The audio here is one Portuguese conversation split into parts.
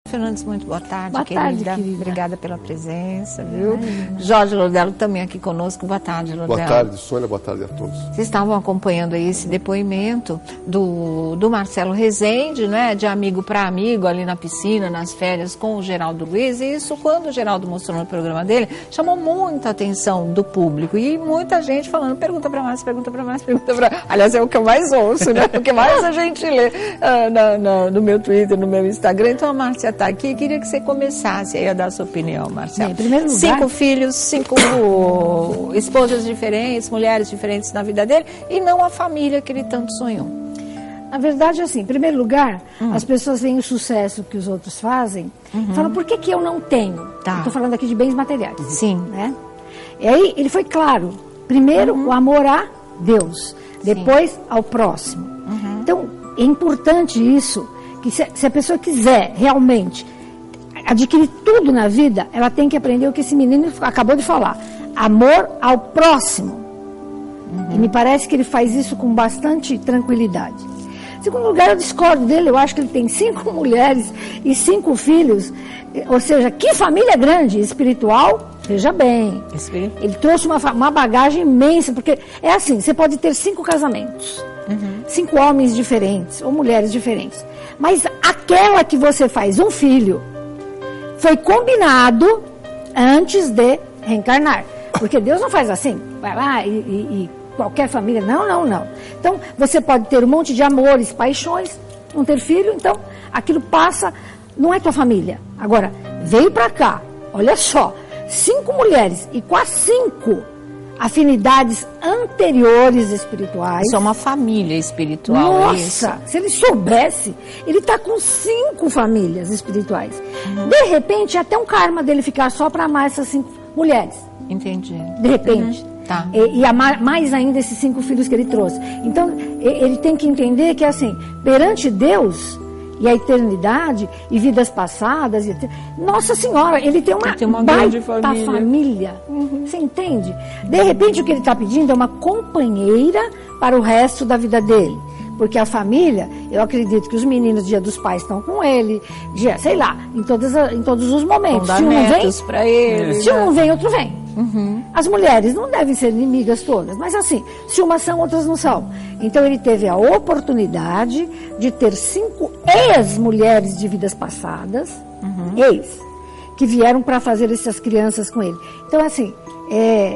Fernandes, muito boa tarde, boa querida. Tarde, querida. Obrigada pela presença, viu? Jorge Lodelo também aqui conosco. Boa tarde, Lodelo. Boa tarde, Sônia. Boa tarde a todos. Vocês estavam acompanhando aí esse depoimento do Marcelo Rezende, né? De amigo para amigo, ali na piscina, nas férias, com o Geraldo Luiz. E isso, quando o Geraldo mostrou no programa dele, chamou muita atenção do público. E muita gente falando, pergunta para mais, pergunta para mais, pergunta para... Aliás, é o que eu mais ouço, né? O que mais a gente lê no meu Twitter, no meu Instagram. Então, a Márcia está aqui. Queria que você começasse aí a dar a sua opinião, Marcelo. Bem, em primeiro lugar... 5 filhos, 5 esposas diferentes, mulheres diferentes na vida dele, e não a família que ele tanto sonhou. Na verdade, assim, em primeiro lugar, as pessoas veem o sucesso que os outros fazem e falam, por que eu não tenho? Tá. Estou falando aqui de bens materiais. Sim. Né? E aí, ele foi claro. Primeiro, o amor a Deus. Depois, ao próximo. Então, é importante isso, que se a pessoa quiser realmente adquirir tudo na vida, ela tem que aprender o que esse menino acabou de falar. Amor ao próximo. E me parece que ele faz isso com bastante tranquilidade. Em segundo lugar, eu discordo dele. Eu acho que ele tem 5 mulheres e 5 filhos. Ou seja, que família grande, espiritual, veja bem. Ele trouxe uma bagagem imensa, porque é assim, você pode ter 5 casamentos. 5 homens diferentes ou mulheres diferentes. Mas aquela que você faz um filho foi combinado antes de reencarnar. Porque Deus não faz assim, vai lá e qualquer família, não. Então, você pode ter um monte de amores, paixões, não ter filho, então, aquilo passa, não é tua família. Agora, veio pra cá, olha só, 5 mulheres e com as 5 afinidades anteriores espirituais. Isso é uma família espiritual. Nossa, se ele soubesse, ele está com 5 famílias espirituais. De repente, até um karma dele ficar só para amar essas 5 mulheres. Entendi. De repente. Tá. E amar mais ainda esses 5 filhos que ele trouxe. Então, ele tem que entender que, assim, perante Deus e a eternidade e vidas passadas, Nossa Senhora, ele tem uma grande baita família. Você entende? De repente, o que ele está pedindo é uma companheira para o resto da vida dele. Porque a família, eu acredito que os meninos, dia dos pais, estão com ele, sei lá, em todos os momentos. Se um não vem, para ele. Se um não vem, outro vem. As mulheres não devem ser inimigas todas, mas assim, se umas são, outras não são. Então ele teve a oportunidade de ter 5 ex-mulheres de vidas passadas, que vieram para fazer essas crianças com ele. Então assim,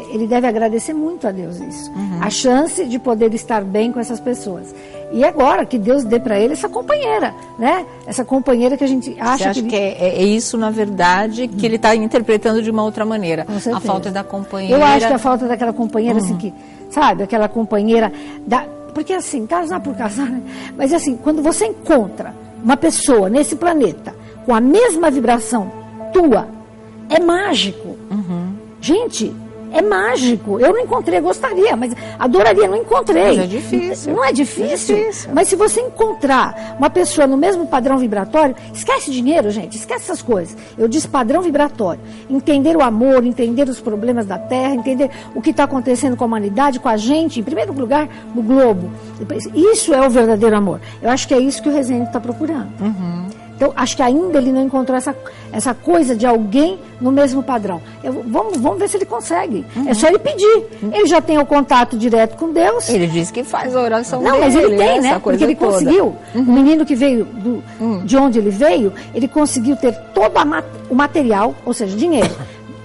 ele deve agradecer muito a Deus isso. A chance de poder estar bem com essas pessoas. E agora que Deus dê para ele essa companheira, né? Essa companheira que a gente acha. Você acha que é isso, na verdade, que ele está interpretando de uma outra maneira? Com certeza. A falta da companheira. Eu acho que a falta daquela companheira, assim, que, sabe, aquela companheira. Porque assim, casar por casar, né? Mas assim, quando você encontra uma pessoa nesse planeta com a mesma vibração tua, é mágico. Gente, é mágico. Eu não encontrei, gostaria, mas adoraria, não encontrei. Mas é difícil. Não é difícil? É difícil. Mas se você encontrar uma pessoa no mesmo padrão vibratório, esquece dinheiro, gente, esquece essas coisas. Eu disse padrão vibratório. Entender o amor, entender os problemas da Terra, entender o que está acontecendo com a humanidade, com a gente, em primeiro lugar, no globo. Isso é o verdadeiro amor. Eu acho que é isso que o Rezende está procurando. Então, acho que ainda ele não encontrou essa coisa de alguém no mesmo padrão. Vamos ver se ele consegue. É só ele pedir. Ele já tem o contato direto com Deus. Ele disse que faz a oração não, dele. Mas ele tem, né? Porque ele toda. conseguiu. O menino que veio de onde ele veio, ele conseguiu ter todo o material, ou seja, dinheiro.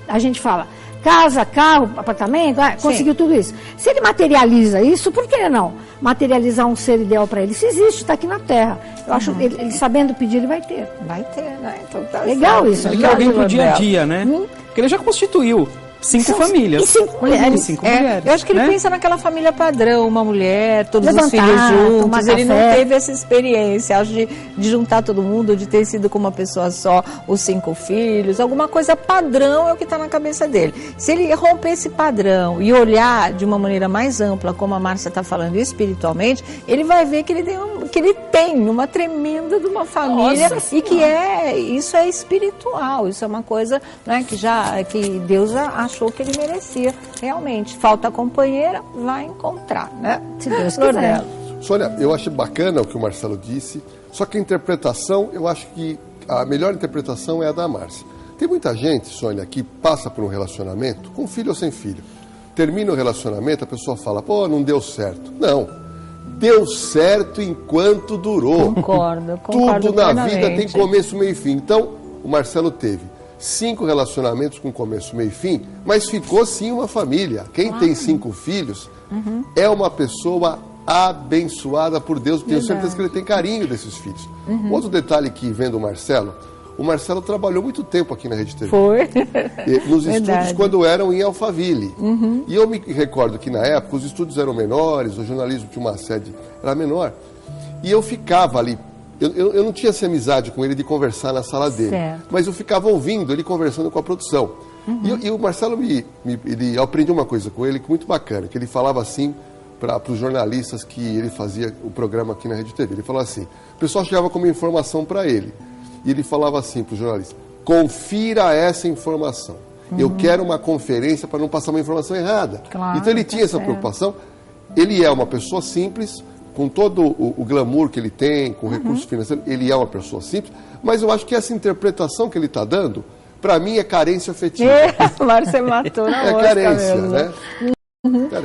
A gente fala casa, carro, apartamento, conseguiu tudo isso. Se ele materializa isso, por que não materializar um ser ideal para ele? Se existe, está aqui na Terra. Eu acho que ele sabendo pedir, ele vai ter. Vai ter, né? Então tá legal certo. isso. Ele quer alguém pro dia a dia, né? Porque ele já constituiu 5 famílias. E 5 mulheres. 5 mulheres. Eu acho que ele né? pensa naquela família padrão, uma mulher, todos Levantar, os filhos juntos. Ele não café. teve essa experiência, acho, de juntar todo mundo, de ter sido com uma pessoa só, os 5 filhos. Alguma coisa padrão é o que está na cabeça dele. Se ele romper esse padrão e olhar de uma maneira mais ampla, como a Márcia está falando, espiritualmente, ele vai ver que ele tem uma tremenda de uma família. Nossa e que isso é espiritual, isso é uma coisa, né, que Deus achou que ele merecia, realmente. Falta companheira, vai encontrar, né? Se Deus quiser. Sônia, eu acho bacana o que o Marcelo disse, só que a interpretação, eu acho que a melhor interpretação é a da Márcia. Tem muita gente, Sônia, que passa por um relacionamento, com filho ou sem filho. Termina o relacionamento, a pessoa fala, pô, não deu certo. Não, deu certo enquanto durou. Concordo Tudo na plenamente. vida tem começo, meio e fim. Então, o Marcelo teve 5 relacionamentos com começo, meio e fim, mas ficou sim uma família. Quem tem 5 filhos é uma pessoa abençoada por Deus. Tenho certeza que ele tem carinho desses filhos. Outro detalhe que vendo o Marcelo trabalhou muito tempo aqui na Rede TV. Foi. Nos estúdios quando eram em Alphaville. E eu me recordo que na época os estúdios eram menores, o jornalismo tinha uma sede, era menor. E eu ficava ali. Eu não tinha essa amizade com ele de conversar na sala dele. Certo. Mas eu ficava ouvindo ele conversando com a produção. E o Marcelo, eu aprendi uma coisa com ele muito bacana, que ele falava assim para os jornalistas que ele fazia o programa aqui na Rede TV. Ele falava assim, o pessoal chegava com uma informação para ele. E ele falava assim para os jornalistas, confira essa informação. Eu quero uma conferência para não passar uma informação errada. Claro, então ele tinha essa preocupação. Ele é uma pessoa simples, com todo o glamour que ele tem, com recursos financeiros, ele é uma pessoa simples, mas eu acho que essa interpretação que ele está dando, para mim, é carência afetiva. Márcia matou na mosca carência, mesmo. né?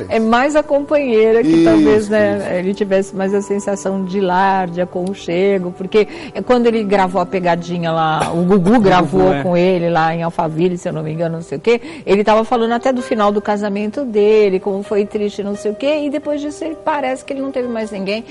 É mais a companheira que Isso, talvez ele tivesse mais a sensação de lar, de aconchego, porque quando ele gravou a pegadinha lá, o Gugu gravou com ele lá em Alphaville, se eu não me engano, não sei o quê, ele estava falando até do final do casamento dele, como foi triste, não sei o quê, e depois disso ele parece que ele não teve mais ninguém,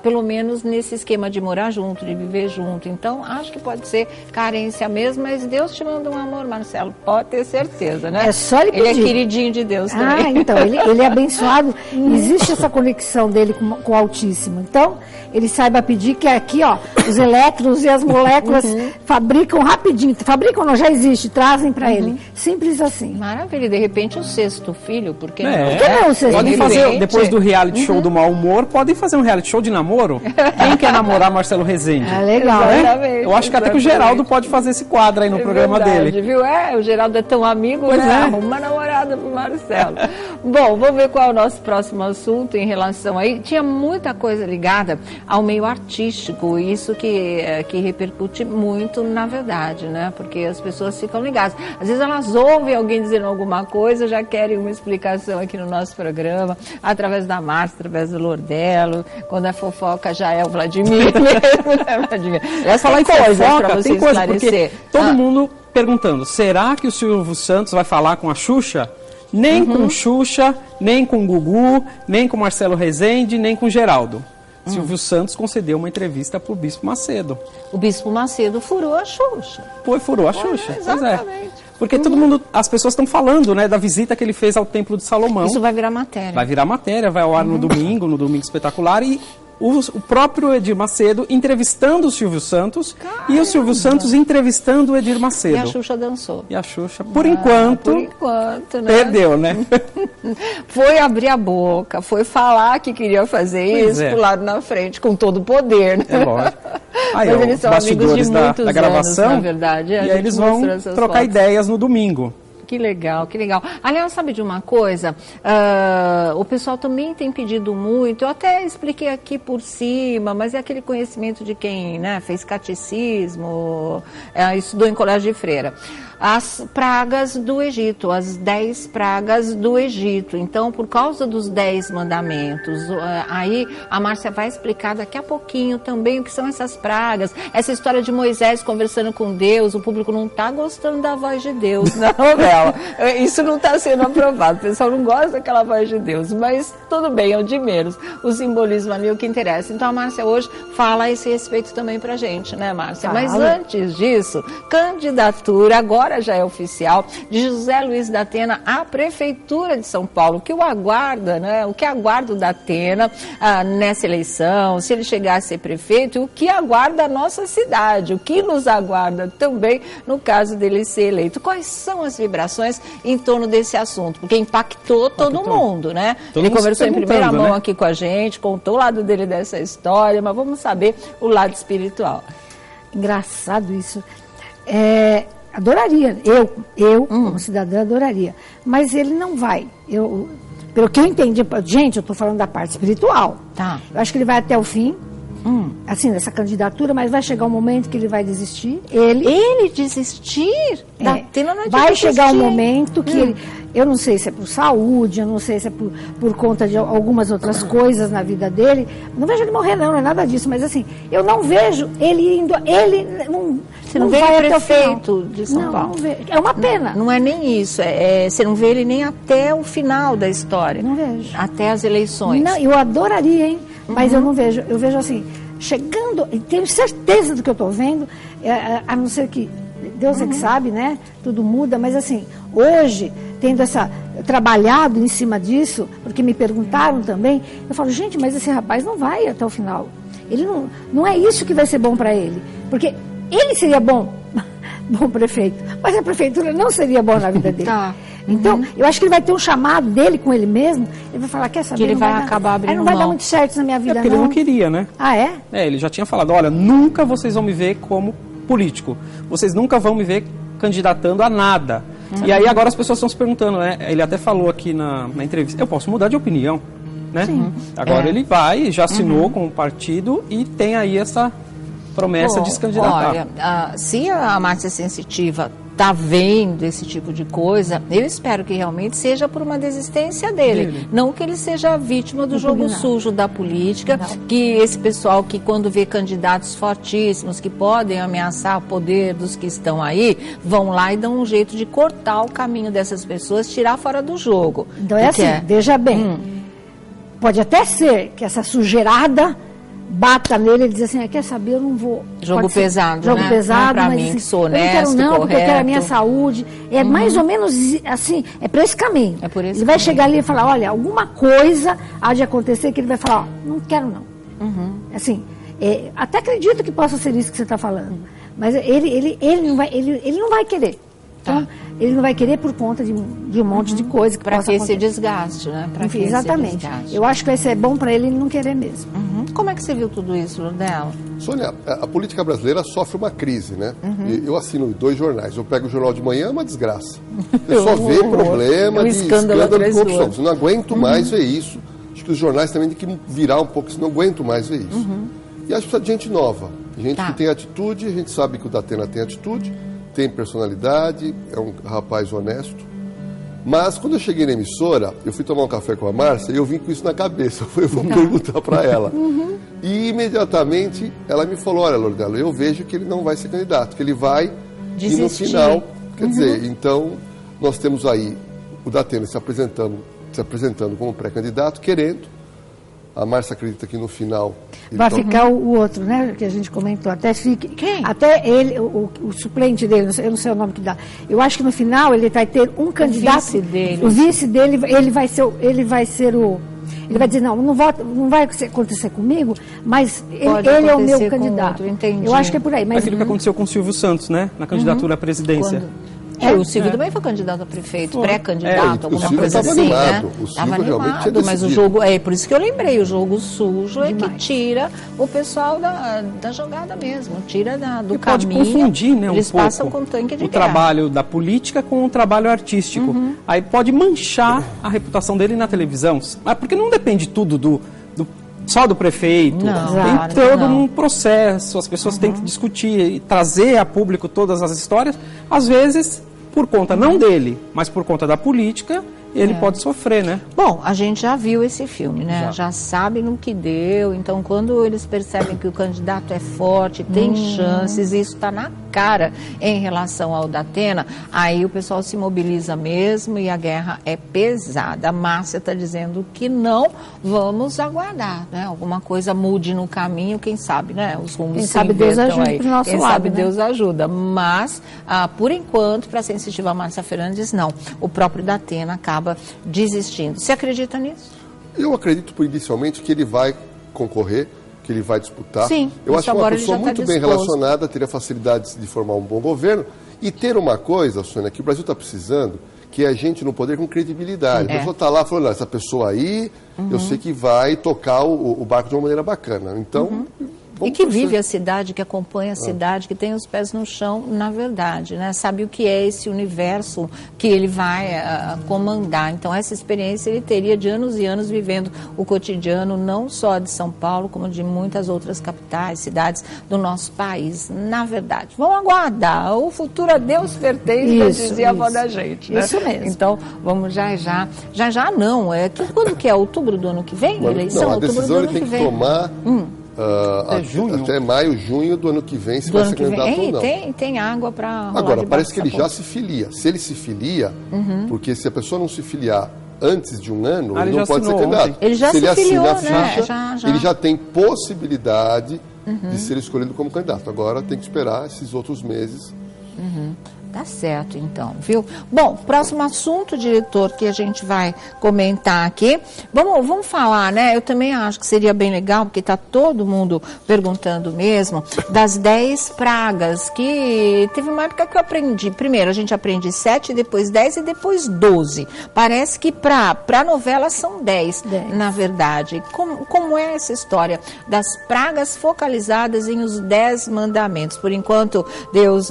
pelo menos nesse esquema de morar junto, de viver junto. Então, acho que pode ser carência mesmo, mas Deus te manda um amor, Marcelo, pode ter certeza, né? É só ele pedir. Ele é queridinho de Deus também. Então, ele é abençoado. Existe essa conexão dele com o Altíssimo. Então, ele saiba pedir que aqui, ó, os elétrons e as moléculas fabricam rapidinho. Fabricam não, já existe, trazem para ele. Simples assim. Maravilha, e de repente o sexto filho, porque Por que não, vocês Podem de fazer, repente? depois do reality show do mau humor, podem fazer um reality show de namoro? Quem quer namorar Marcelo Rezende? É legal, Exatamente, Eu acho que até que o Geraldo pode fazer esse quadro aí no programa verdade, dele. Viu? O Geraldo é tão amigo, Pois né? é. Arruma uma namorada pro Marcelo. Bom, vamos ver qual é o nosso próximo assunto em relação aí. Tinha muita coisa ligada ao meio artístico, isso que repercute muito na verdade, né? Porque as pessoas ficam ligadas. Às vezes elas ouvem alguém dizendo alguma coisa, já querem uma explicação aqui no nosso programa, através da Márcia, através do Lordelo, quando a fofoca já é o Vladimir mesmo, né, Vladimir? Falar em coisas para fofoca, você tem coisa, esclarecer. porque todo mundo perguntando, será que o Silvio Santos vai falar com a Xuxa? Nem com Xuxa, nem com Gugu, nem com Marcelo Rezende, nem com Geraldo. Silvio Santos concedeu uma entrevista para o Bispo Macedo. O Bispo Macedo furou a Xuxa. Furou a Xuxa. Pois é. Exatamente. Porque todo mundo, as pessoas estão falando, né, da visita que ele fez ao Templo de Salomão. Isso vai virar matéria. Vai virar matéria, vai ao ar no Domingo Espetacular, e o próprio Edir Macedo entrevistando o Silvio Santos. Caramba. E o Silvio Santos entrevistando o Edir Macedo. E a Xuxa dançou. E a Xuxa, por enquanto, né? perdeu, né? Foi abrir a boca, foi falar que queria fazer isso, pro lado na frente, com todo o poder, né? É lógico. Aí, mas eles são amigos de muitos da gravação, anos, na verdade. E aí eles vão trocar ideias no domingo. Que legal, que legal. Aliás, sabe de uma coisa? O pessoal também tem pedido muito, eu até expliquei aqui por cima, mas é aquele conhecimento de quem, né, fez catecismo, estudou em colégio de freira. As pragas do Egito, as 10 pragas do Egito. Então, por causa dos 10 mandamentos, aí a Márcia vai explicar daqui a pouquinho também o que são essas pragas. Essa história de Moisés conversando com Deus, o público não está gostando da voz de Deus na novela. Isso não está sendo aprovado, o pessoal não gosta daquela voz de Deus, mas tudo bem, é o de menos. O simbolismo ali é o que interessa. Então, a Márcia hoje fala a esse respeito também pra gente, né, Márcia? Mas antes disso, candidatura agora já é oficial, de José Luiz da Atena à Prefeitura de São Paulo. O que o aguarda, né? O que aguarda o da Atena nessa eleição, se ele chegar a ser prefeito, e o que aguarda a nossa cidade, o que nos aguarda também no caso dele ser eleito. Quais são as vibrações em torno desse assunto? Porque impactou todo mundo, né? Ele conversou em primeira mão aqui com a gente, contou o lado dele dessa história, mas vamos saber o lado espiritual. Engraçado isso. Adoraria, eu como cidadã adoraria, mas ele não vai. Pelo que eu entendi, gente, eu estou falando da parte espiritual. Tá. Eu acho que ele vai até o fim, assim, dessa candidatura, mas vai chegar um momento que ele vai desistir. Ele desistir? Datena não vai chegar um momento que ele... Eu não sei se é por saúde, eu não sei se é por conta de algumas outras coisas na vida dele. Não vejo ele morrer, não é nada disso. Mas assim, eu não vejo ele indo... Você não vê ele prefeito de São Paulo? Não vejo. É uma pena. Não é nem isso. Você não vê ele nem até o final da história. Não vejo. Até as eleições. Não, eu adoraria, hein? Mas eu não vejo. Eu vejo assim, chegando... E tenho certeza do que eu estou vendo, a não ser que... Deus é que sabe, né? Tudo muda, mas assim, hoje, tendo trabalhado em cima disso, porque me perguntaram também, eu falo, gente, mas esse rapaz não vai até o final. Ele não é isso que vai ser bom para ele. Porque ele seria bom prefeito, mas a prefeitura não seria boa na vida dele. Tá. Então, eu acho que ele vai ter um chamado dele com ele mesmo, ele vai falar, quer saber? Que ele vai acabar abrindo não vai dar muito certo na minha vida, porque ele não queria, né? Ah, é? Ele já tinha falado, olha, nunca vocês vão me ver como político. Vocês nunca vão me ver candidatando a nada. E aí agora as pessoas estão se perguntando, né? Ele até falou aqui na entrevista, eu posso mudar de opinião, né? Sim. Agora ele vai, já assinou com o partido e tem aí essa promessa de se candidatar. Olha, se a Márcia Sensitiva está vendo esse tipo de coisa, eu espero que realmente seja por uma desistência dele. Não que ele seja vítima do jogo sujo da política, que esse pessoal que quando vê candidatos fortíssimos que podem ameaçar o poder dos que estão aí, vão lá e dão um jeito de cortar o caminho dessas pessoas, tirar fora do jogo. Então é assim, veja bem, pode até ser que essa sujeirada bata nele e diz assim, quer saber, eu não vou... Jogo pesado, jogo pesado, pra mas mim, assim, que sou honesto, eu não quero não, correto. porque eu quero a minha saúde. É mais ou menos assim, é por esse caminho. É por esse ele vai caminho. chegar ali e falar, olha, alguma coisa há de acontecer que ele vai falar, não quero não. Assim, até acredito que possa ser isso que você está falando, mas ele não vai querer. Então, ele não vai querer por conta de um monte de coisa que para possa que acontecer. esse desgaste, né? Pra que Exatamente. esse desgaste. Eu acho que vai ser bom para ele não querer mesmo. Como é que você viu tudo isso, Lurdela? Sônia, a política brasileira sofre uma crise, né? Eu assino 2 jornais. Eu pego o jornal de manhã, é uma desgraça. Você só vê problema de escândalo de corrupção. Eu não aguento mais ver isso. Acho que os jornais também têm que virar um pouco, senão não aguento mais ver isso. E acho que precisa de gente nova. Gente que tem atitude, a gente sabe que o Datena tem atitude, tem personalidade, é um rapaz honesto. Mas quando eu cheguei na emissora, eu fui tomar um café com a Márcia e eu vim com isso na cabeça. Eu vou perguntar para ela. E imediatamente ela me falou, olha, Lurdela, eu vejo que ele não vai ser candidato, que ele vai desistir. E no final, quer dizer, então nós temos aí o Datena se apresentando como pré-candidato, querendo. A Márcia acredita que no final... Vai ficar o outro, né? Que a gente comentou. Até fique. Quem? Até ele, o suplente dele, eu não sei o nome que dá. Eu acho que no final ele vai ter um candidato. O vice dele, ele vai ser o. Ele vai dizer, não vai acontecer comigo, mas ele é o meu candidato. Eu acho que é por aí. Mas Aquilo que aconteceu com o Silvio Santos, né? Na candidatura à presidência. O Silvio também foi candidato a prefeito, pré-candidato, alguma coisa assim, né? O Silvio realmente tinha mas o jogo, por isso que eu lembrei, o jogo sujo é que tira o pessoal da jogada mesmo, tira do caminho. Pode confundir, né, eles um pouco passam com tanque de o guerra. Trabalho da política com o trabalho artístico. Aí pode manchar a reputação dele na televisão, porque não depende tudo só do prefeito, tem todo um processo, as pessoas têm que discutir e trazer a público todas as histórias, às vezes por conta não dele, mas por conta da política, ele pode sofrer, né? Bom, a gente já viu esse filme, né? Já sabe no que deu, então quando eles percebem que o candidato é forte, tem chances, isso está na cara em relação ao Datena, aí o pessoal se mobiliza mesmo e a guerra é pesada. A Márcia está dizendo que não, vamos aguardar, né? Alguma coisa mude no caminho, quem sabe, né? Os rumos se invertam aí. Quem sabe Deus ajuda, mas por enquanto, para a sensitiva Márcia Fernandes, não. O próprio Datena acaba desistindo. Você acredita nisso? Eu acredito inicialmente que ele vai concorrer, que ele vai disputar. Sim, eu acho que uma pessoa muito bem relacionada, teria facilidades de formar um bom governo e ter uma coisa, Sônia, que o Brasil está precisando, que é a gente no poder com credibilidade. A pessoa está lá falando, essa pessoa aí, eu sei que vai tocar o barco de uma maneira bacana. Então, E que vive a cidade, que acompanha a cidade, que tem os pés no chão, na verdade, né? Sabe o que é esse universo que ele vai comandar. Então, essa experiência ele teria de anos e anos vivendo o cotidiano, não só de São Paulo, como de muitas outras capitais, cidades do nosso país, na verdade. Vamos aguardar. O futuro a Deus pertence, como dizia a avó da gente, né? Isso mesmo. Então, vamos já não. Quando que é? Outubro do ano que vem? Eleição? Não, a decisão ele tem que tomar... até maio, junho do ano que vem, se vai ser candidato ou não. Tem água para... Agora, parece que ele já se filia. Se ele se filia, porque se a pessoa não se filiar antes de um ano, ele não pode ser candidato. Ele já se filiou, a ficha, né? ele já tem possibilidade de ser escolhido como candidato. Agora tem que esperar esses outros meses. Tá certo, então, viu? Bom, próximo assunto, diretor, que a gente vai comentar aqui. Vamos falar, né? Eu também acho que seria bem legal, porque está todo mundo perguntando mesmo, das 10 pragas, que teve uma época que eu aprendi. Primeiro, a gente aprende 7, depois 10 e depois 12. Parece que para novela são 10, na verdade. Como é essa história das pragas focalizadas em os 10 mandamentos? Por enquanto, Deus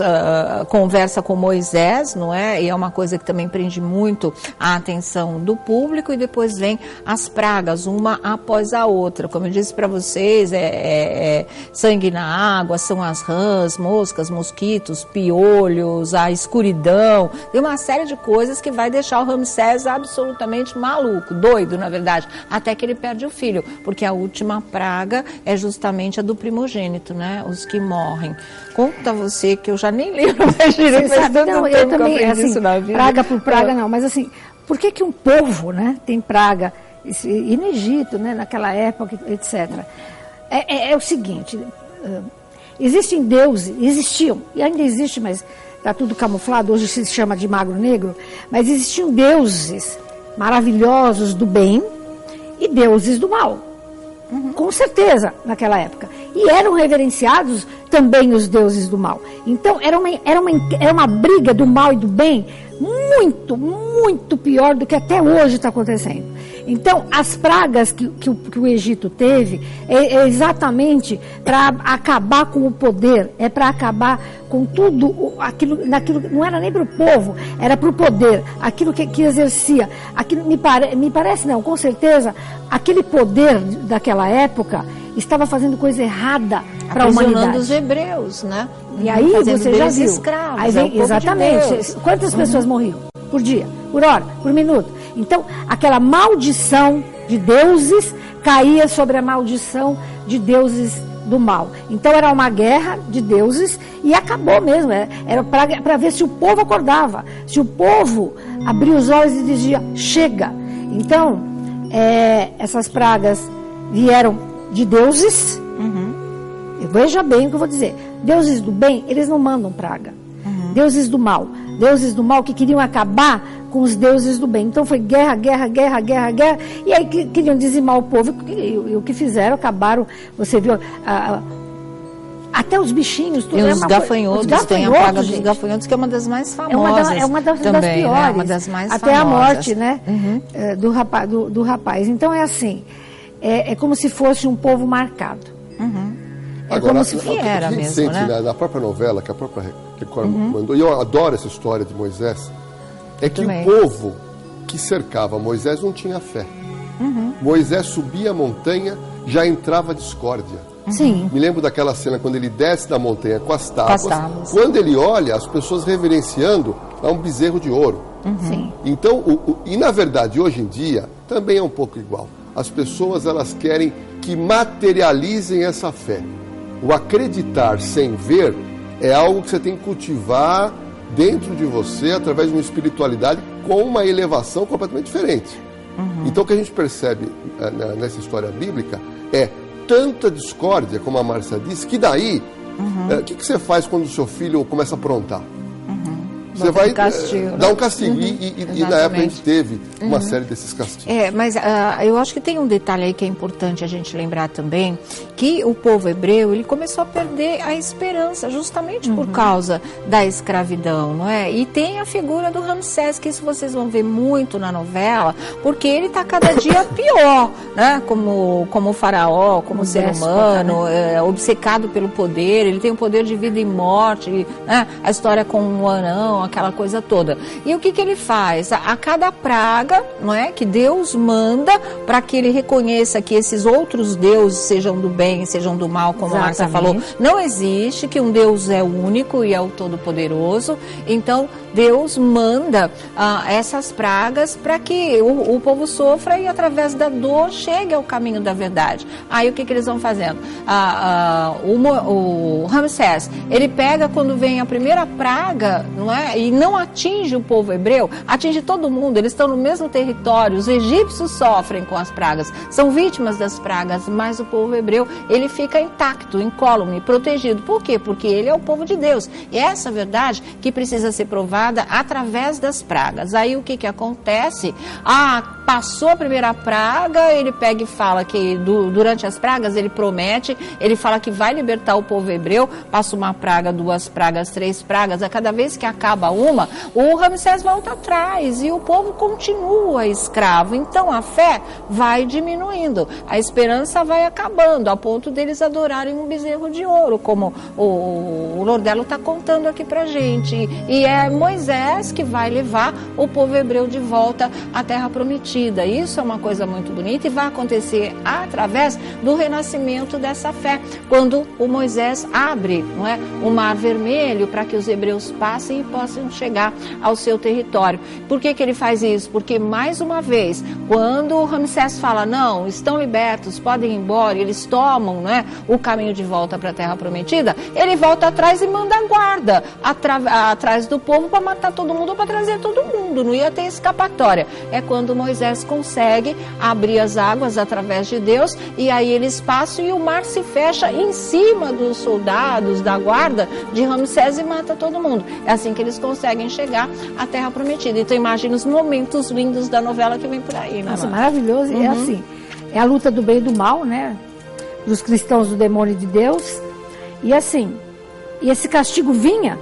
conversa com Moisés, não é? E é uma coisa que também prende muito a atenção do público, e depois vem as pragas, uma após a outra. Como eu disse para vocês, sangue na água, são as rãs, moscas, mosquitos, piolhos, a escuridão, tem uma série de coisas que vai deixar o Ramsés absolutamente maluco, doido, na verdade, até que ele perde o filho, porque a última praga é justamente a do primogênito, né? Os que morrem. Conta você, que eu já nem lembro mais direito. Não, eu também, assim, praga por praga não, mas assim, por que um povo, né, tem praga, e no Egito, né, naquela época, etc. É o seguinte, existem deuses, existiam, e ainda existe, mas está tudo camuflado, hoje se chama de magro negro, mas existiam deuses maravilhosos do bem e deuses do mal. Com certeza, naquela época. E eram reverenciados também os deuses do mal. Então, era uma briga do mal e do bem muito, muito pior do que até hoje está acontecendo. Então, as pragas que o Egito teve é exatamente para acabar com o poder, é para acabar com tudo aquilo, não era nem para o povo, era para o poder, aquilo que exercia. Aquilo, me parece, não, com certeza, aquele poder daquela época estava fazendo coisa errada para a humanidade. Aprisionando os hebreus, né? E aí você já viu. Escravos, aí vem, exatamente. Quantas pessoas morriam? Por dia, por hora, por minuto. Então, aquela maldição de deuses caía sobre a maldição de deuses do mal. Então, era uma guerra de deuses e acabou mesmo. Era para ver se o povo acordava. Se o povo abria os olhos e dizia, chega. Então, essas pragas vieram de deuses. Veja bem o que eu vou dizer. Deuses do bem, eles não mandam praga. Deuses do mal que queriam acabar com os deuses do bem. Então foi guerra, e aí queriam dizimar o povo, e o que fizeram, acabaram, você viu, até os bichinhos, tudo. E os gafanhotos, tem a praga dos gafanhotos, que é uma das mais famosas. É uma das também, piores, né? Uma das mais até famosas. A morte, né, do rapaz. Então é assim, é como se fosse um povo marcado. Agora, como se era mesmo, sente, né? Na própria novela, que a própria Record mandou, e eu adoro essa história de Moisés, é que o povo que cercava Moisés não tinha fé. Moisés subia a montanha, já entrava discórdia. Sim. Me lembro daquela cena quando ele desce da montanha com as tábuas. Quando ele olha, as pessoas reverenciando a um bezerro de ouro. Sim. Então, e na verdade, hoje em dia, também é um pouco igual. As pessoas, elas querem que materializem essa fé. O acreditar sem ver é algo que você tem que cultivar dentro de você através de uma espiritualidade com uma elevação completamente diferente. Então o que a gente percebe nessa história bíblica é tanta discórdia, como a Márcia disse, que daí, o que você faz quando o seu filho começa a aprontar? você vai castigo, dar um castigo. E na época a gente teve uma série desses castigos. Mas eu acho que tem um detalhe aí que é importante a gente lembrar também, que o povo hebreu, ele começou a perder a esperança, justamente por causa da escravidão, não é? E tem a figura do Ramsés, que isso vocês vão ver muito na novela, porque ele está cada dia pior, né? Como faraó, como ser humano, né? Obcecado pelo poder, ele tem o poder de vida e morte, né? A história com o anão, aquela coisa toda. E o que ele faz? A cada praga, não é, que Deus manda para que ele reconheça que esses outros deuses, sejam do bem, sejam do mal, como a Márcia falou, não existe, que um Deus é único e é o Todo-Poderoso. Então Deus manda essas pragas para que o povo sofra e através da dor chegue ao caminho da verdade. Aí o que eles vão fazendo? O Ramsés, ele pega quando vem a primeira praga, não é? E não atinge o povo hebreu, atinge todo mundo, eles estão no mesmo território, os egípcios sofrem com as pragas, são vítimas das pragas, mas o povo hebreu, ele fica intacto, incólume, protegido. Por quê? Porque ele é o povo de Deus. E essa verdade que precisa ser provada através das pragas. Aí o que acontece? Passou a primeira praga, ele pega e fala que durante as pragas ele promete, ele fala que vai libertar o povo hebreu, passa uma praga, 2 pragas, 3 pragas, a cada vez que acaba uma, o Ramsés volta atrás e o povo continua escravo. Então a fé vai diminuindo, a esperança vai acabando, a ponto deles adorarem um bezerro de ouro, como o Lordelo está contando aqui pra gente. E é Moisés que vai levar o povo hebreu de volta à terra prometida. Isso é uma coisa muito bonita e vai acontecer através do renascimento dessa fé, quando o Moisés abre, não é, o Mar Vermelho para que os hebreus passem e possam chegar ao seu território. Por que ele faz isso? Porque, mais uma vez, quando o Ramsés fala, não, estão libertos, podem ir embora, e eles tomam, não é, o caminho de volta para a terra prometida, ele volta atrás e manda a guarda atrás do povo para matar todo mundo, para trazer todo mundo, não ia ter escapatória. É quando Moisés consegue abrir as águas através de Deus, e aí eles passam e o mar se fecha em cima dos soldados da guarda de Ramsés e mata todo mundo. É assim que eles conseguem chegar à terra prometida. Então imagina os momentos lindos da novela que vem por aí, né? Nossa, maravilhoso. É assim, é a luta do bem e do mal, né? Dos cristãos do demônio e de Deus. E assim, e esse castigo vinha,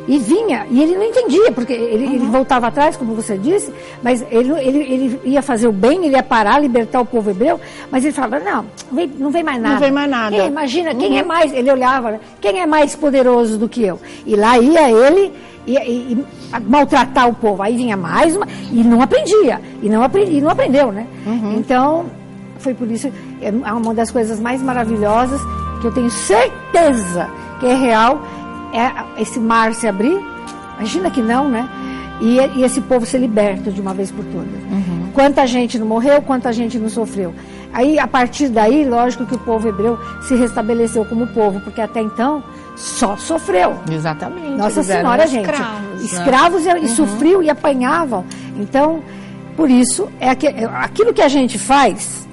e ele não entendia, porque ele voltava atrás, como você disse, mas ele ia fazer o bem, ele ia parar, libertar o povo hebreu, mas ele falava, não vem mais nada. Não vem mais nada. Imagina, quem é mais, ele olhava, quem é mais poderoso do que eu? E lá ia ele e maltratar o povo, aí vinha mais uma, e não aprendia, e não aprendeu, né? Então, foi por isso, é uma das coisas mais maravilhosas, que eu tenho certeza que é real, é esse mar se abrir, imagina que não, né? E esse povo ser liberto de uma vez por todas. Quanta gente não morreu, quanta gente não sofreu. Aí, a partir daí, lógico que o povo hebreu se restabeleceu como povo, porque até então só sofreu. Exatamente. Nossa Senhora, gente. Escravos, né? E sofriam e apanhavam. Então, por isso, aquilo que a gente faz,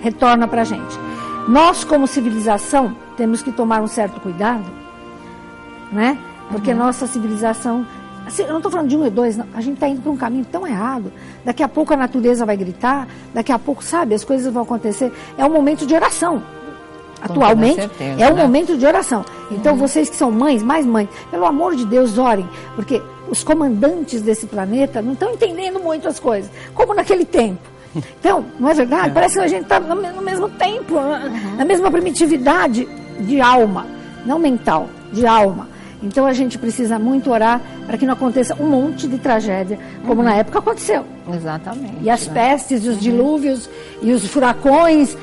retorna pra gente. Nós, como civilização, temos que tomar um certo cuidado, né? Porque nossa civilização, assim, eu não estou falando de 1 e 2, não, a gente está indo para um caminho tão errado. Daqui a pouco a natureza vai gritar, daqui a pouco, sabe, as coisas vão acontecer. É um momento de oração. Atualmente, certeza, é um momento de oração. Então, vocês que são mães, mais mães, pelo amor de Deus, orem, porque os comandantes desse planeta não estão entendendo muito as coisas, como naquele tempo. Então, não é verdade? Parece que a gente está no mesmo tempo, na mesma primitividade de alma, não mental, de alma. Então a gente precisa muito orar para que não aconteça um monte de tragédia, como na época aconteceu. Exatamente. E as pestes, e os dilúvios, e os furacões,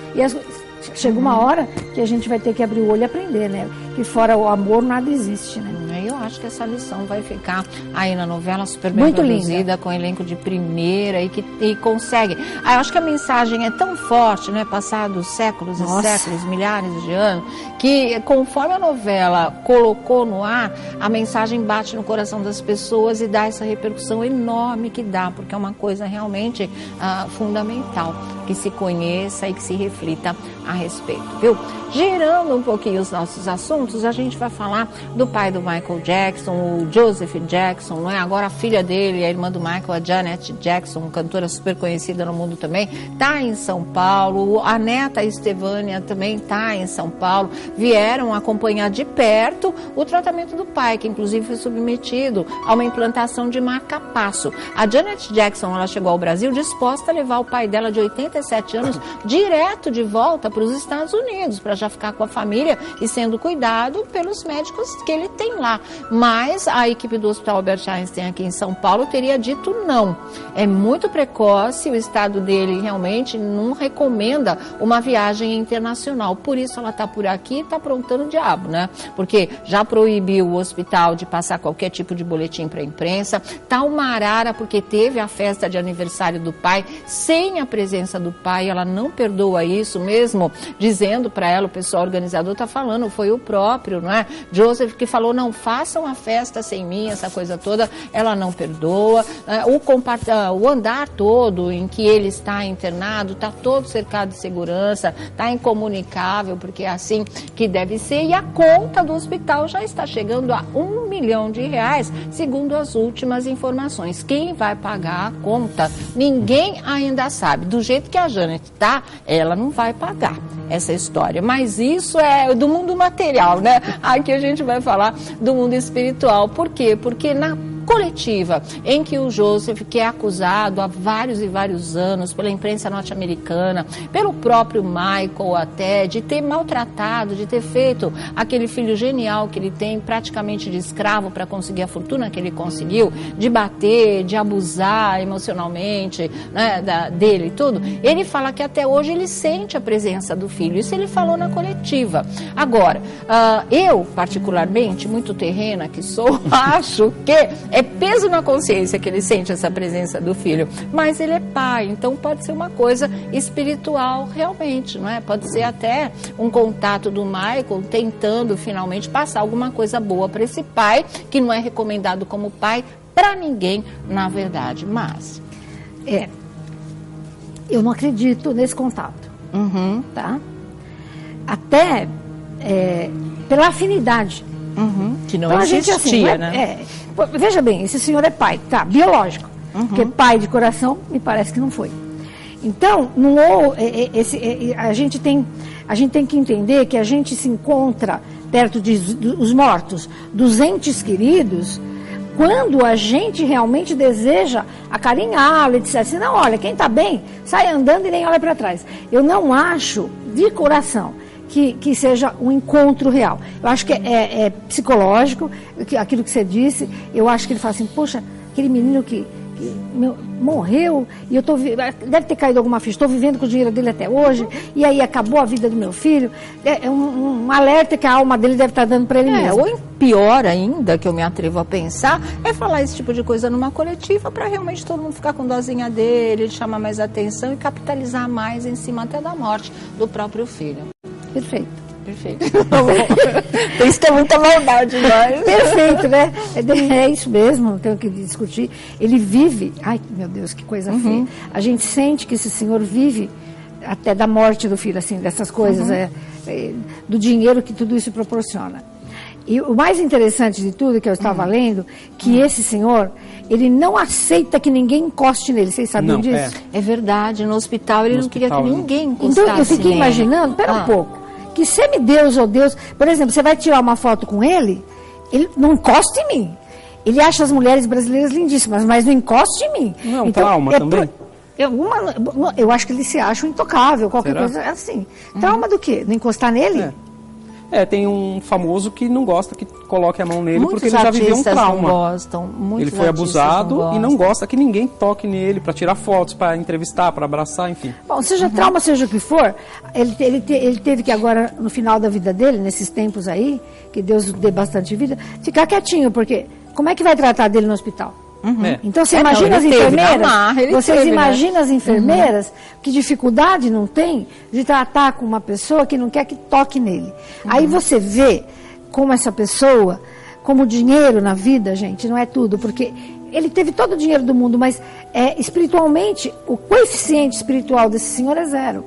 chega uma hora que a gente vai ter que abrir o olho e aprender, né? Que fora o amor nada existe, né? Eu acho que essa lição vai ficar aí na novela, super bem produzida, com elenco de primeira e consegue. Eu acho que a mensagem é tão forte, né? Passados séculos e séculos, milhares de anos, que conforme a novela colocou no ar, a mensagem bate no coração das pessoas e dá essa repercussão enorme que dá, porque é uma coisa realmente fundamental, que se conheça e que se reflita a respeito, viu? Girando um pouquinho os nossos assuntos, a gente vai falar do pai do Michael Jackson, Jackson, o Joseph Jackson, não é? Agora a filha dele, a irmã do Michael, a Janet Jackson, cantora super conhecida no mundo também, está em São Paulo. A neta Estevânia também está em São Paulo. Vieram acompanhar de perto o tratamento do pai, que inclusive foi submetido a uma implantação de marca-passo. A Janet Jackson, ela chegou ao Brasil disposta a levar o pai dela de 87 anos direto de volta para os Estados Unidos, para já ficar com a família e sendo cuidado pelos médicos que ele tem lá. Mas a equipe do Hospital Albert Einstein aqui em São Paulo teria dito não. É muito precoce, o estado dele realmente não recomenda uma viagem internacional. Por isso ela está por aqui e está aprontando o diabo, né? Porque já proibiu o hospital de passar qualquer tipo de boletim para a imprensa. Tá uma arara porque teve a festa de aniversário do pai sem a presença do pai. Ela não perdoa isso mesmo, dizendo para ela, o pessoal organizador está falando, foi o próprio, não é? Joseph que falou, não façam a festa sem mim, essa coisa toda, ela não perdoa. O andar todo em que ele está internado está todo cercado de segurança, está incomunicável, porque é assim que deve ser, e a conta do hospital já está chegando a R$1 milhão, segundo as últimas informações. Quem vai pagar a conta? Ninguém ainda sabe. Do jeito que a Janet está, ela não vai pagar essa história. Mas isso é do mundo material, né? Aqui a gente vai falar do mundo espiritual. Por quê? Porque na coletiva em que o Joseph, que é acusado há vários e vários anos pela imprensa norte-americana, pelo próprio Michael até, de ter maltratado, de ter feito aquele filho genial que ele tem, praticamente de escravo para conseguir a fortuna que ele conseguiu, de bater, de abusar emocionalmente, né, dele e tudo, ele fala que até hoje ele sente a presença do filho. Isso ele falou na coletiva. Agora, eu particularmente, muito terrena que sou, acho que é peso na consciência que ele sente essa presença do filho, mas ele é pai, então pode ser uma coisa espiritual realmente, não é? Pode ser até um contato do Michael tentando finalmente passar alguma coisa boa para esse pai, que não é recomendado como pai para ninguém, na verdade, mas... eu não acredito nesse contato, tá? Até pela afinidade. Que não então, existia, assim, né? Veja bem, esse senhor é pai, tá, biológico, porque pai de coração me parece que não foi. Então, a gente tem que entender que a gente se encontra perto dos mortos, dos entes queridos, quando a gente realmente deseja acarinhá-lo, etc. Assim, não, olha, quem está bem, sai andando e nem olha para trás. Eu não acho, de coração, que seja um encontro real. Eu acho que é psicológico, aquilo que você disse. Eu acho que ele fala assim, poxa, aquele menino que morreu, e deve ter caído alguma ficha, estou vivendo com o dinheiro dele até hoje, e aí acabou a vida do meu filho. É um alerta que a alma dele deve estar dando para ele mesmo. Ou pior ainda, que eu me atrevo a pensar, é falar esse tipo de coisa numa coletiva para realmente todo mundo ficar com dozinha dele, chamar mais atenção e capitalizar mais em cima até da morte do próprio filho. Perfeito. Tem que ter muita maldade, mas... Perfeito, né? É isso mesmo, não tenho que discutir. Ele vive... Ai, meu Deus, que coisa feia. A gente sente que esse senhor vive até da morte do filho, assim, dessas coisas, do dinheiro que tudo isso proporciona. E o mais interessante de tudo que eu estava lendo, que esse senhor, ele não aceita que ninguém encoste nele. Vocês sabiam disso? É verdade, no hospital ele não queria que ninguém encostasse. Então eu fiquei imaginando, pera um pouco, que semideus ou Deus, por exemplo, você vai tirar uma foto com ele não encosta em mim. Ele acha as mulheres brasileiras lindíssimas, mas não encosta em mim. Não é um trauma também? Eu acho que ele se acha intocável, qualquer coisa assim. Trauma do quê? Não encostar nele? Tem um famoso que não gosta que coloque a mão nele, muitos porque ele já viveu um trauma. Não gostam, ele foi abusado e não gosta que ninguém toque nele para tirar fotos, para entrevistar, para abraçar, enfim. Bom, seja trauma, seja o que for, ele teve que agora, no final da vida dele, nesses tempos aí, que Deus dê bastante vida, ficar quietinho, porque como é que vai tratar dele no hospital? Então você imagina as enfermeiras, vocês imaginam as enfermeiras, que dificuldade não tem de tratar com uma pessoa que não quer que toque nele. Aí você vê como essa pessoa, como o dinheiro na vida, gente, não é tudo, porque ele teve todo o dinheiro do mundo, mas espiritualmente, o coeficiente espiritual desse senhor é zero.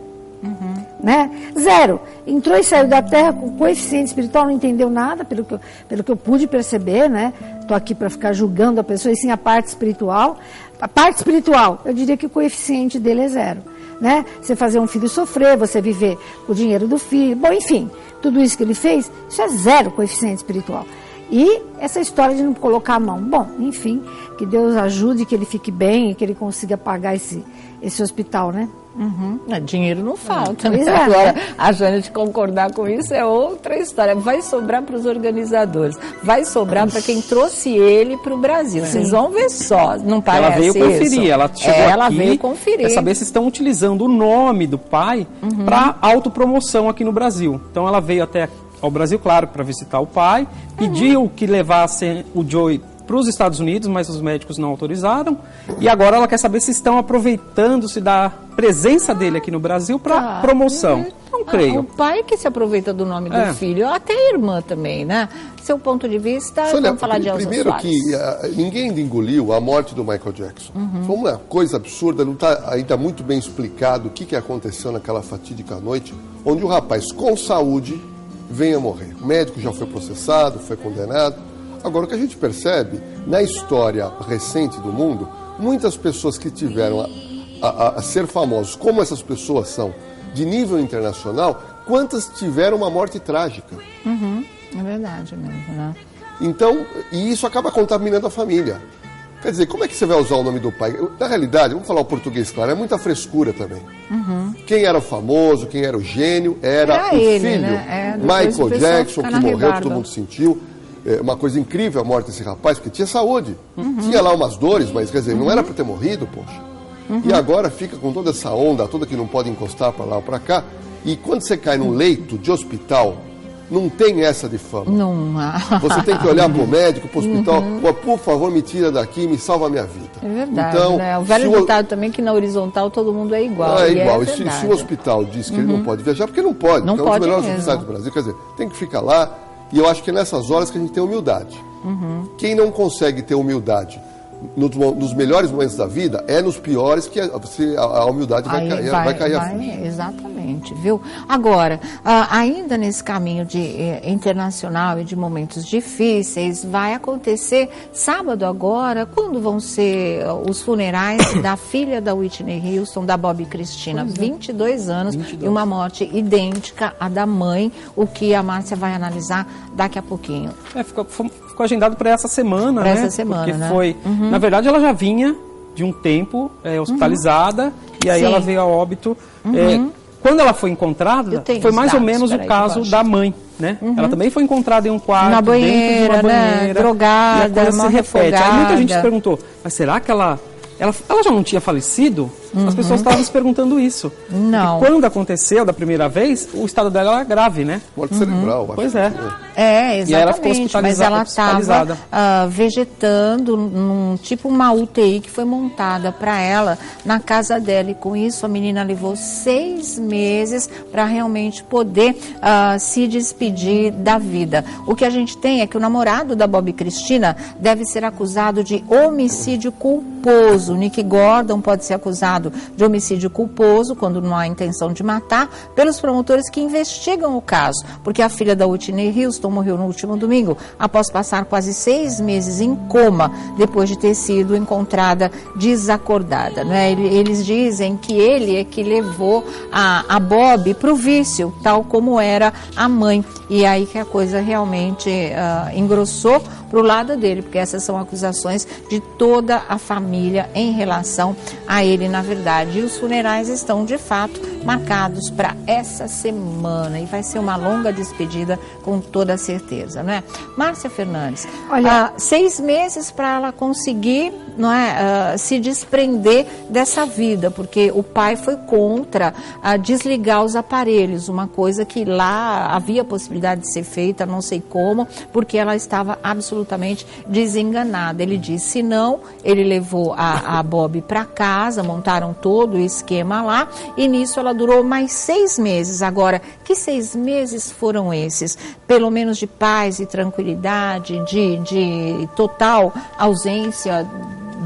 né? Zero. Entrou e saiu da Terra com coeficiente espiritual, não entendeu nada, pelo que eu pude perceber, né? Estou aqui para ficar julgando a pessoa, e sim a parte espiritual. A parte espiritual, eu diria que o coeficiente dele é zero, né? Você fazer um filho sofrer, você viver o dinheiro do filho, bom, enfim, tudo isso que ele fez, isso é zero coeficiente espiritual. E essa história de não colocar a mão, bom, enfim, que Deus ajude, que ele fique bem e que ele consiga pagar esse hospital, né? Uhum. Dinheiro não falta, né? Pois é, Agora, né? a Jane concordar com isso é outra história. Vai sobrar para os organizadores, vai sobrar para quem trouxe ele para o Brasil. Vocês vão ver só, não parece ela veio conferir, isso? ela chegou ela aqui veio conferir. para saber se estão utilizando o nome do pai para autopromoção aqui no Brasil. Então ela veio até ao Brasil, claro, para visitar o pai, pediu que levassem o Joey para os Estados Unidos, mas os médicos não autorizaram. E agora ela quer saber se estão aproveitando-se da presença dele aqui no Brasil para promoção. Não creio. O pai que se aproveita do nome do filho, até a irmã também, né? Seu ponto de vista, vamos falar de Elza primeiro Soares. que ninguém engoliu a morte do Michael Jackson. Foi uma coisa absurda, não está ainda muito bem explicado o que aconteceu naquela fatídica noite, onde o rapaz com saúde veio a morrer. O médico já foi processado, foi condenado. Agora, o que a gente percebe, na história recente do mundo, muitas pessoas que tiveram a ser famosos, como essas pessoas são, de nível internacional, quantas tiveram uma morte trágica. É verdade mesmo, né? Então, e isso acaba contaminando a família. Quer dizer, como é que você vai usar o nome do pai? Na realidade, vamos falar o português claro, é muita frescura também. Quem era o famoso, quem era o gênio, era o ele, filho, né? Michael Jackson, que morreu, rebarba. todo mundo sentiu. Uma coisa incrível a morte desse rapaz, porque tinha saúde. Tinha lá umas dores, mas quer dizer, não era para ter morrido, poxa. E agora fica com toda essa onda toda que não pode encostar para lá ou para cá. E quando você cai num leito de hospital, não tem essa de fama. Não há. Você tem que olhar para o médico, para o hospital, por favor, me tira daqui e me salva a minha vida. É verdade, então, né? O velho ditado também que na horizontal todo mundo é igual. É igual. E se o hospital diz que ele não pode viajar, porque não pode. Não porque é um pode dos melhores mesmo. hospitais do Brasil. Quer dizer, tem que ficar lá. E eu acho que é nessas horas que a gente tem humildade. Quem não consegue ter humildade nos melhores momentos da vida, é nos piores que a humildade vai cair a ficha. Exatamente, viu? Agora, ainda nesse caminho internacional e de momentos difíceis, vai acontecer sábado agora, quando vão ser os funerais da filha da Whitney Houston, da Bobbi Kristina, 22 anos, e uma morte idêntica à da mãe, o que a Márcia vai analisar daqui a pouquinho. Ficou agendado para essa semana, pra né? Essa semana, porque né? foi, na verdade, ela já vinha de um tempo hospitalizada e aí Sim. ela veio a óbito. Quando ela foi encontrada, foi mais ou menos o caso da mãe, né? Ela também foi encontrada em um quarto, na banheira, dentro de uma banheira, né? Drogada, e a coisa se repete. afogada. Aí muita gente se perguntou, mas será que ela já não tinha falecido? As pessoas estavam se perguntando isso. Não. E quando aconteceu da primeira vez, o estado dela era grave, né? Morte cerebral, acho. Pois é. Exatamente. E aí ela ficou mas ela hospitalizada. estava vegetando num tipo uma UTI que foi montada para ela na casa dela. E com isso a menina levou 6 meses para realmente poder se despedir da vida. O que a gente tem é que o namorado da Bobbi Kristina deve ser acusado de homicídio culposo. Nick Gordon pode ser acusado de homicídio culposo, quando não há intenção de matar, pelos promotores que investigam o caso, porque a filha da Whitney Houston morreu no último domingo, após passar quase 6 meses em coma, depois de ter sido encontrada desacordada, né? Eles dizem que ele é que levou a Bobbi para o vício, tal como era a mãe, e aí que a coisa realmente engrossou para o lado dele, porque essas são acusações de toda a família em relação a ele, na verdade. E os funerais estão, de fato, marcados para essa semana. E vai ser uma longa despedida, com toda certeza, não é? Márcia Fernandes, Olha, 6 meses para ela conseguir, não é, se desprender dessa vida, porque o pai foi contra desligar os aparelhos, uma coisa que lá havia possibilidade de ser feita, não sei como, porque ela estava absolutamente desenganada. Ele disse não, ele levou a Bobbi para casa, montaram todo o esquema lá, e nisso ela durou mais 6 meses. Agora, que 6 meses foram esses? Pelo menos de paz e tranquilidade, de total ausência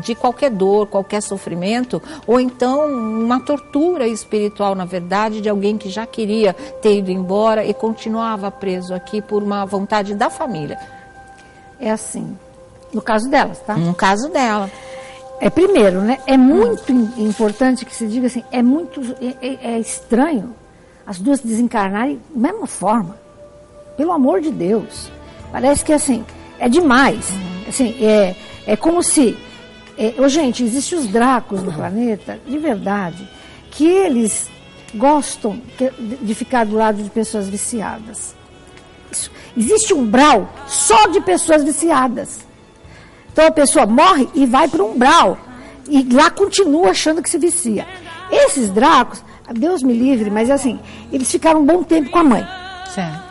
de qualquer dor, qualquer sofrimento, ou então uma tortura espiritual, na verdade, de alguém que já queria ter ido embora e continuava preso aqui por uma vontade da família. É assim, no caso delas, tá? No caso dela. Primeiro, né, é muito importante que se diga assim, é estranho as duas desencarnarem da mesma forma. Pelo amor de Deus. Parece que assim, é demais. Assim, é como se... gente, existem os Dráculos no planeta, de verdade, que eles gostam de ficar do lado de pessoas viciadas. Existe um umbral só de pessoas viciadas. Então a pessoa morre e vai para um umbral. E lá continua achando que se vicia. Esses Dráculos, Deus me livre, mas assim, eles ficaram um bom tempo com a mãe. Certo.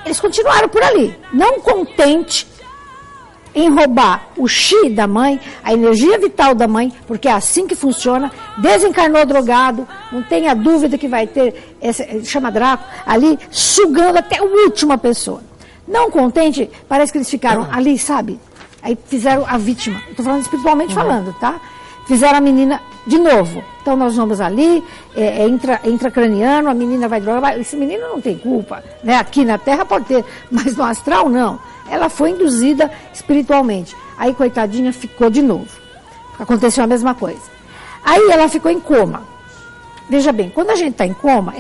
Eles continuaram por ali, não contente em roubar o chi da mãe, a energia vital da mãe, porque é assim que funciona. Desencarnou drogado, não tenha dúvida que vai ter, chama Draco, ali sugando até a última pessoa. Não contente, parece que eles ficaram ali, sabe? Aí fizeram a vítima, estou falando espiritualmente falando, tá? Fizeram a menina de novo. Então nós vamos ali, intracraniano, a menina vai drogar. Esse menino não tem culpa, né? Aqui na Terra pode ter, mas no astral não. Ela foi induzida espiritualmente. Aí, coitadinha, ficou de novo. Aconteceu a mesma coisa. Aí ela ficou em coma. Veja bem, quando a gente está em coma,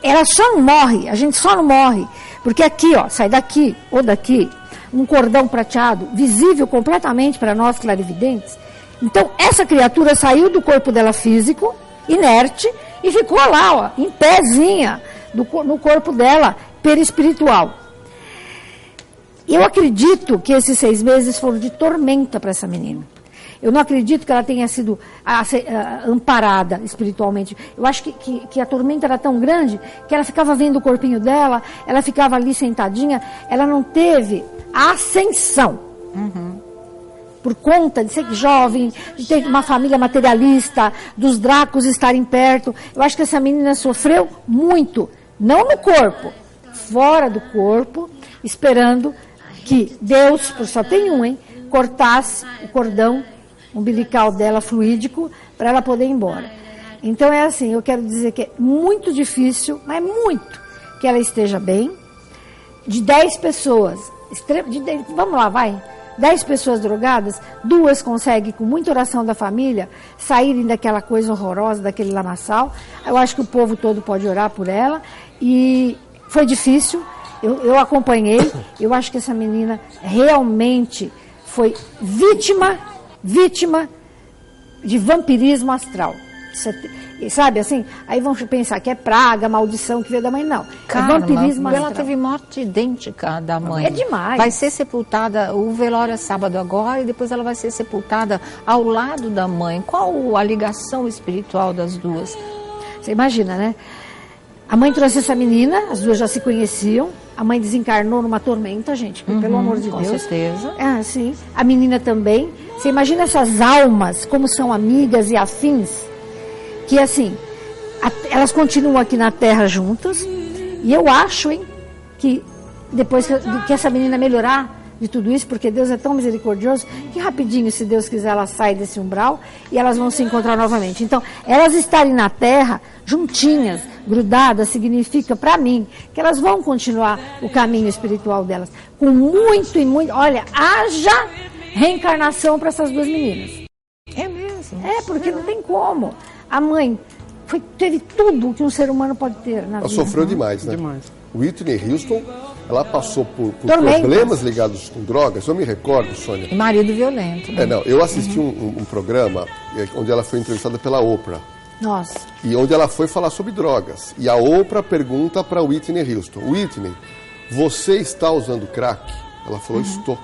ela só não morre, a gente só não morre, porque aqui, ó, sai daqui ou daqui, um cordão prateado, visível completamente para nós clarividentes. Então, essa criatura saiu do corpo dela físico, inerte, e ficou lá, ó, em pézinha, no corpo dela, perispiritual. Eu acredito que esses 6 meses foram de tormenta para essa menina. Eu não acredito que ela tenha sido amparada espiritualmente. Eu acho que a tormenta era tão grande que ela ficava vendo o corpinho dela, ela ficava ali sentadinha, ela não teve a ascensão. Por conta de ser jovem, de ter uma família materialista, dos Dráculos estarem perto. Eu acho que essa menina sofreu muito, não no corpo, fora do corpo, esperando que Deus, por só tem um, cortasse o cordão umbilical dela fluídico para ela poder ir embora. Então é assim, eu quero dizer que é muito difícil, mas muito, que ela esteja bem. De 10 pessoas, vamos lá, vai, 10 pessoas drogadas, 2 conseguem, com muita oração da família, saírem daquela coisa horrorosa, daquele lamaçal. Eu acho que o povo todo pode orar por ela. E foi difícil, eu acompanhei, eu acho que essa menina realmente foi vítima de vampirismo astral. Sabe assim? Aí vão pensar que é praga, maldição que veio da mãe. Não. Karma, é vampirismo astral. Ela teve morte idêntica da mãe. É demais. Vai ser sepultada, o velório é sábado agora, e depois ela vai ser sepultada ao lado da mãe. Qual a ligação espiritual das duas? Você imagina, né? A mãe trouxe essa menina, as duas já se conheciam. A mãe desencarnou numa tormenta, gente, pelo amor de Deus. Com certeza. Ah, sim. A menina também. Você imagina essas almas, como são amigas e afins, que assim, elas continuam aqui na Terra juntas. E eu acho, que depois que essa menina melhorar de tudo isso, porque Deus é tão misericordioso, que rapidinho, se Deus quiser, ela sai desse umbral e elas vão se encontrar novamente. Então, elas estarem na Terra, juntinhas, grudadas, significa, para mim, que elas vão continuar o caminho espiritual delas. Com muito e muito... Olha, haja reencarnação para essas 2 meninas. É mesmo? É, porque não tem como. A mãe teve tudo que um ser humano pode ter na vida. Ela sofreu demais, né? Demais. Whitney Houston, ela passou por problemas ligados com drogas. Eu me recordo, Sônia. E marido violento. Né? Não, eu assisti um programa onde ela foi entrevistada pela Oprah. Nossa. E onde ela foi falar sobre drogas. E a Oprah pergunta para Whitney Houston: Whitney, você está usando crack? Ela falou: estou.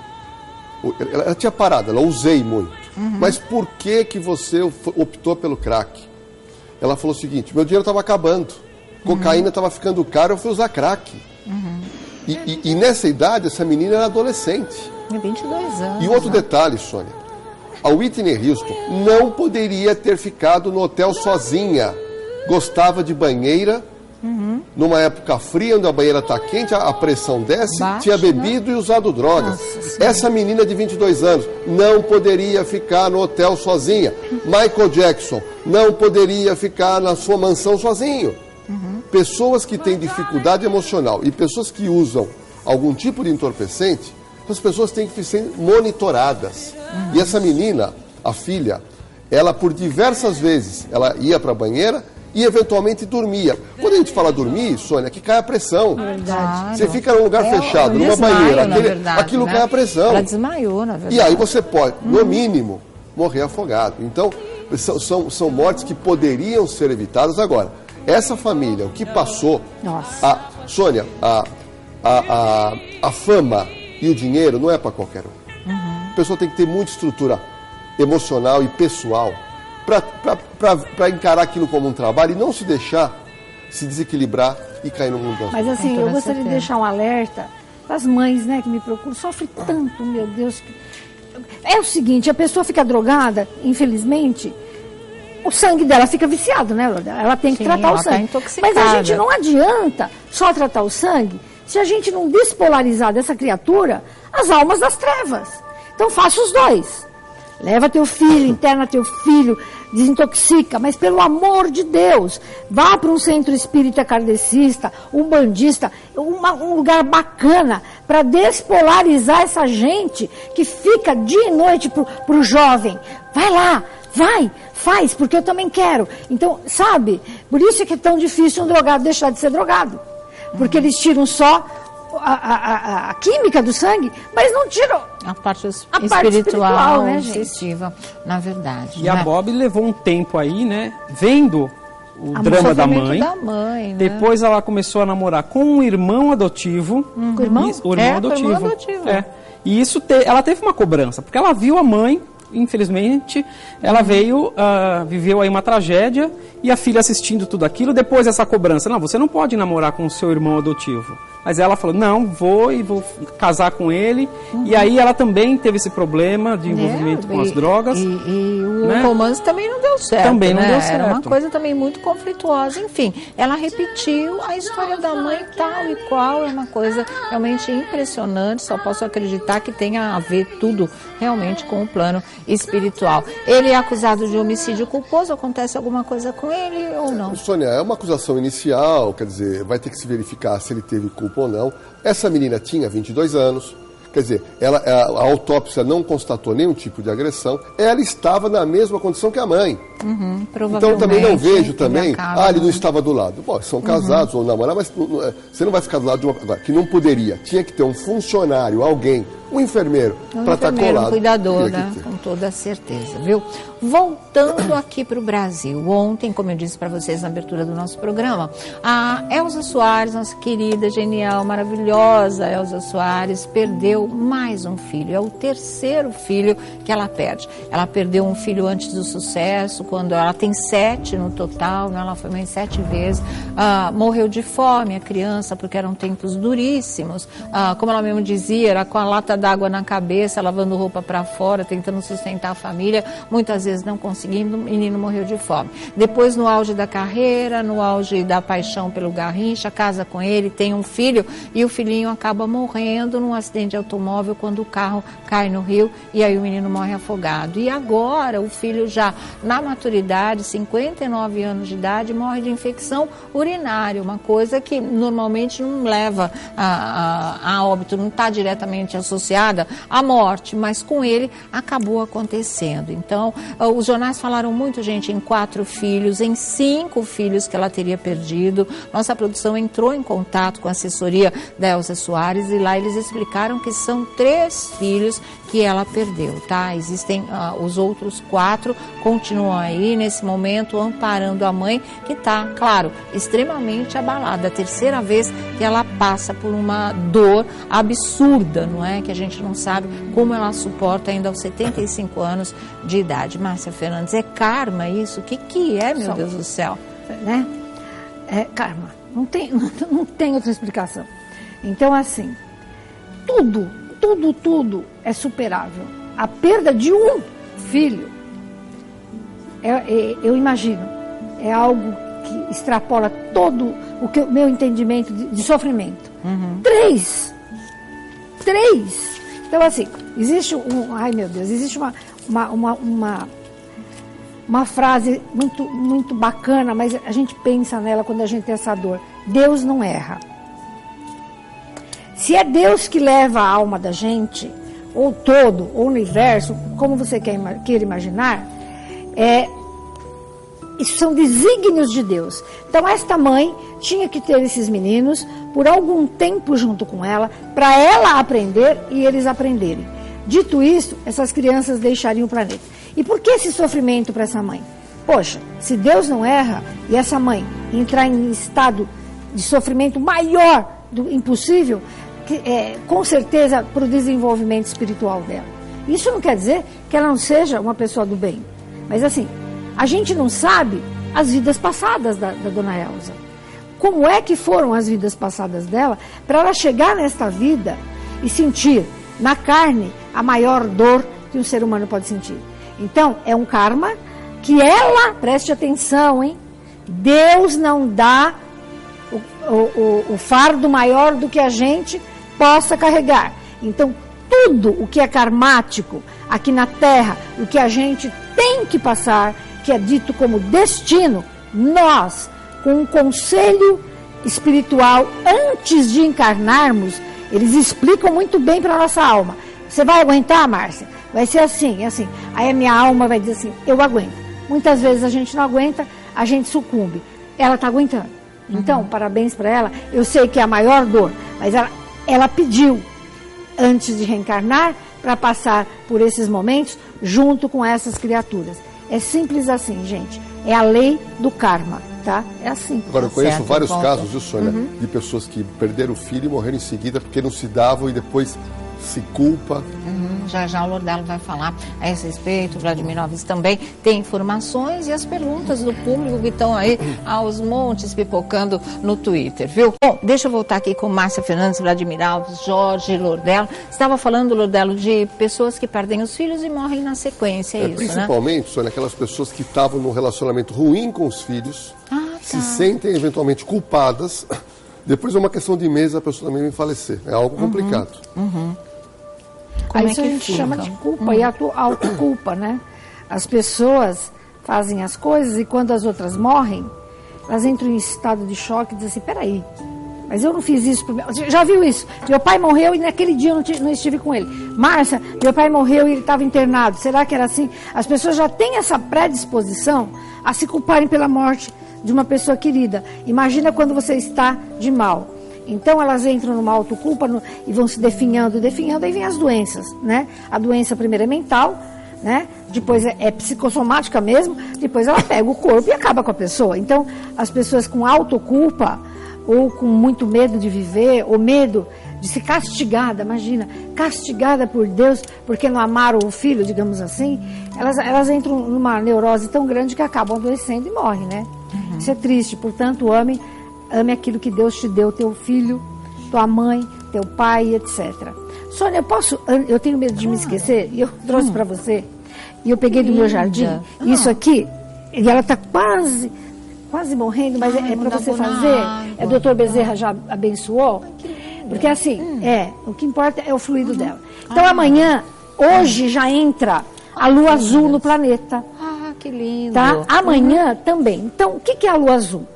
Ela tinha parado, ela usei muito. Mas por que você optou pelo crack? Ela falou o seguinte: meu dinheiro estava acabando. Cocaína estava ficando caro, eu fui usar crack. E nessa idade, essa menina era adolescente. 22 anos. E outro detalhe, Sônia. A Whitney Houston não poderia ter ficado no hotel sozinha. Gostava de banheira numa época fria, onde a banheira está quente, a pressão desce, tinha bebido e usado drogas. Essa menina de 22 anos não poderia ficar no hotel sozinha. Michael Jackson não poderia ficar na sua mansão sozinho. Pessoas que têm dificuldade emocional e pessoas que usam algum tipo de entorpecente, as pessoas têm que ser monitoradas. E essa menina, a filha, ela por diversas vezes, ela ia para a banheira e eventualmente dormia. Quando a gente fala dormir, Sônia, que cai a pressão. Verdade. Você fica num lugar fechado, numa banheira, aquilo cai a pressão. Ela desmaiou, na verdade. E aí você pode, no mínimo, morrer afogado. Então, são mortes que poderiam ser evitadas. Agora, essa família, o que passou, Sônia, a fama e o dinheiro não é para qualquer um. A pessoa tem que ter muita estrutura emocional e pessoal para encarar aquilo como um trabalho e não se deixar se desequilibrar e cair no mundo. Mas assim, eu gostaria de deixar um alerta para as mães, né, que me procuram, sofrem tanto, meu Deus. É o seguinte, a pessoa fica drogada, infelizmente, o sangue dela fica viciado, né? Ela tem que tratar o sangue. Mas a gente não adianta só tratar o sangue se a gente não despolarizar dessa criatura as almas das trevas. Então faça os dois. Leva teu filho, interna teu filho, desintoxica, mas pelo amor de Deus, vá para um centro espírita kardecista, umbandista, um lugar bacana para despolarizar essa gente que fica dia e noite pro jovem. Vai lá, vai, faz, porque eu também quero. Então, sabe, por isso é que é tão difícil um drogado deixar de ser drogado. Porque eles tiram só a química do sangue, mas não tiram a parte espiritual, né, instintiva, na verdade. E a Bob levou um tempo aí, né, vendo o drama da mãe. Né? Depois ela começou a namorar com um irmão adotivo. Com o irmão? O irmão adotivo. E isso ela teve uma cobrança, porque ela viu a mãe, infelizmente, ela viveu aí uma tragédia e a filha assistindo tudo aquilo, depois essa cobrança, não, você não pode namorar com o seu irmão adotivo. Mas ela falou, não, vou casar com ele. E aí ela também teve esse problema de envolvimento com as drogas. E o romance também não deu certo. Também não deu certo. Era uma coisa também muito conflituosa. Enfim, ela repetiu a história da mãe tal e qual. É uma coisa realmente impressionante. Só posso acreditar que tenha a ver tudo realmente com o plano espiritual. Ele é acusado de homicídio culposo. Acontece alguma coisa com ele ou não? Sônia, é uma acusação inicial. Quer dizer, vai ter que se verificar se ele teve culpa ou não. Essa menina tinha 22 anos, quer dizer, a autópsia não constatou nenhum tipo de agressão, ela estava na mesma condição que a mãe. Então também não vejo também, ele não estava do lado. Bom, são casados ou namorar, mas você não vai ficar do lado de uma... Agora, que não poderia, tinha que ter um funcionário, alguém, um enfermeiro, para estar colado. Um cuidador, né? Com toda certeza, viu? Voltando aqui para o Brasil, ontem, como eu disse para vocês na abertura do nosso programa, a Elza Soares, nossa querida, genial, maravilhosa Elza Soares, perdeu mais um filho. É o terceiro filho que ela perde. Ela perdeu um filho antes do sucesso, quando ela tem 7 no total, né? Ela foi mãe 7 vezes. Morreu de fome a criança, porque eram tempos duríssimos. Como ela mesmo dizia, era com a lata d'água na cabeça, lavando roupa para fora, tentando sustentar a família, muitas vezes não conseguindo, o menino morreu de fome. Depois, no auge da carreira, no auge da paixão pelo Garrincha, casa com ele, tem um filho, e o filhinho acaba morrendo num acidente de automóvel quando o carro cai no rio, e aí o menino morre afogado. E agora, o filho já na maturidade, 59 anos de idade, morre de infecção urinária, uma coisa que normalmente não leva a óbito, não está diretamente associada à morte, mas com ele acabou acontecendo. Então, os jornais falaram muito, gente, em 4 filhos, em 5 filhos que ela teria perdido. Nossa produção entrou em contato com a assessoria da Elza Soares e lá eles explicaram que são 3 filhos que ela perdeu, tá? Existem os outros 4, continuam aí nesse momento amparando a mãe, que está, claro, extremamente abalada. A terceira vez que ela passa por uma dor absurda, não é? Que a gente não sabe como ela suporta ainda aos 75 anos de idade. Márcia Fernandes, é karma isso? O que é, meu Deus do céu? Né? É karma. Não tem outra explicação. Então, assim, tudo é superável. A perda de um filho, eu imagino, é algo que extrapola o meu entendimento de sofrimento. 3. Então, assim, existe existe uma frase muito, muito bacana, mas a gente pensa nela quando a gente tem essa dor. Deus não erra. Se é Deus que leva a alma da gente, ou todo, ou o universo, como você queira imaginar, isso são desígnios de Deus. Então, esta mãe tinha que ter esses meninos por algum tempo junto com ela, para ela aprender e eles aprenderem. Dito isso, essas crianças deixariam o planeta. E por que esse sofrimento para essa mãe? Poxa, se Deus não erra e essa mãe entrar em estado de sofrimento maior do impossível, com certeza para o desenvolvimento espiritual dela. Isso não quer dizer que ela não seja uma pessoa do bem. Mas assim, a gente não sabe as vidas passadas da dona Elza. Como é que foram as vidas passadas dela para ela chegar nesta vida e sentir na carne a maior dor que um ser humano pode sentir. Então, é um karma que ela, preste atenção, hein? Deus não dá o fardo maior do que a gente possa carregar. Então, tudo o que é karmático aqui na Terra, o que a gente tem que passar, que é dito como destino, nós, com um conselho espiritual, antes de encarnarmos, eles explicam muito bem para a nossa alma. Você vai aguentar, Márcia? Vai ser assim, assim. Aí a minha alma vai dizer assim, eu aguento. Muitas vezes a gente não aguenta, a gente sucumbe. Ela está aguentando. Então, parabéns para ela. Eu sei que é a maior dor, mas ela pediu, antes de reencarnar, para passar por esses momentos junto com essas criaturas. É simples assim, gente. É a lei do karma, tá? É assim. Agora, eu conheço vários casos, viu, Sônia, de pessoas que perderam o filho e morreram em seguida porque não se davam e depois se culpa. Já o Lordelo vai falar a esse respeito, o Vladimir Alves também tem informações e as perguntas do público que estão aí aos montes pipocando no Twitter, viu? Bom, deixa eu voltar aqui com Márcia Fernandes, Vladimir Alves, Jorge, Lordelo. Estava falando, Lordelo, de pessoas que perdem os filhos e morrem na sequência, isso, principalmente, Sônia, aquelas pessoas que estavam num relacionamento ruim com os filhos, se sentem eventualmente culpadas, depois é uma questão de meses a pessoa também vai falecer. É algo complicado. Aí isso a gente chama de culpa e autoculpa, né? As pessoas fazem as coisas e quando as outras morrem, elas entram em estado de choque e dizem assim, peraí, mas eu não fiz isso pro meu... Já viu isso? Meu pai morreu e naquele dia eu não estive com ele. Márcia, meu pai morreu e ele estava internado. Será que era assim? As pessoas já têm essa predisposição a se culparem pela morte de uma pessoa querida. Imagina quando você está de mal. Então elas entram numa autoculpa e vão se definhando, aí vem as doenças, né? A doença primeiro é mental, né? Depois é psicossomática mesmo, depois ela pega o corpo e acaba com a pessoa. Então as pessoas com autoculpa ou com muito medo de viver, ou medo de ser castigada, imagina, castigada por Deus porque não amaram o filho, digamos assim, elas entram numa neurose tão grande que acabam adoecendo e morrem, né? Isso é triste, portanto, ame aquilo que Deus te deu, teu filho, tua mãe, teu pai, etc. Sônia, eu tenho medo de me esquecer, e eu trouxe para você, e eu peguei do meu jardim, isso aqui, e ela está quase morrendo, mas é para você fazer, o doutor Bezerra já abençoou, porque assim, o que importa é o fluido dela. Então amanhã, hoje já entra a lua azul no planeta. Que lindo. Tá? Amanhã também. Então, o que é a lua azul?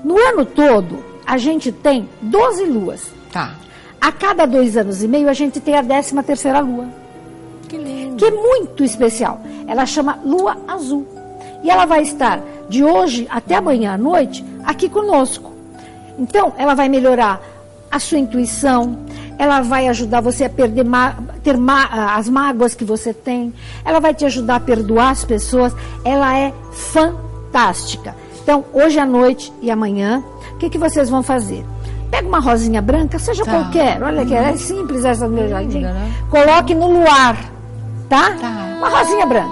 No ano todo, a gente tem 12 luas. Tá. A cada 2 anos e meio, a gente tem a 13ª lua. Que lindo. Que é muito especial. Ela chama lua azul. E ela vai estar de hoje até amanhã à noite aqui conosco. Então, ela vai melhorar a sua intuição, ela vai ajudar você a perder as mágoas que você tem, ela vai te ajudar a perdoar as pessoas, ela é fantástica. Então, hoje à noite e amanhã, o que vocês vão fazer? Pega uma rosinha branca, seja qualquer, olha que é simples essa do meu jardim, né? Coloque no luar, tá? Uma rosinha branca.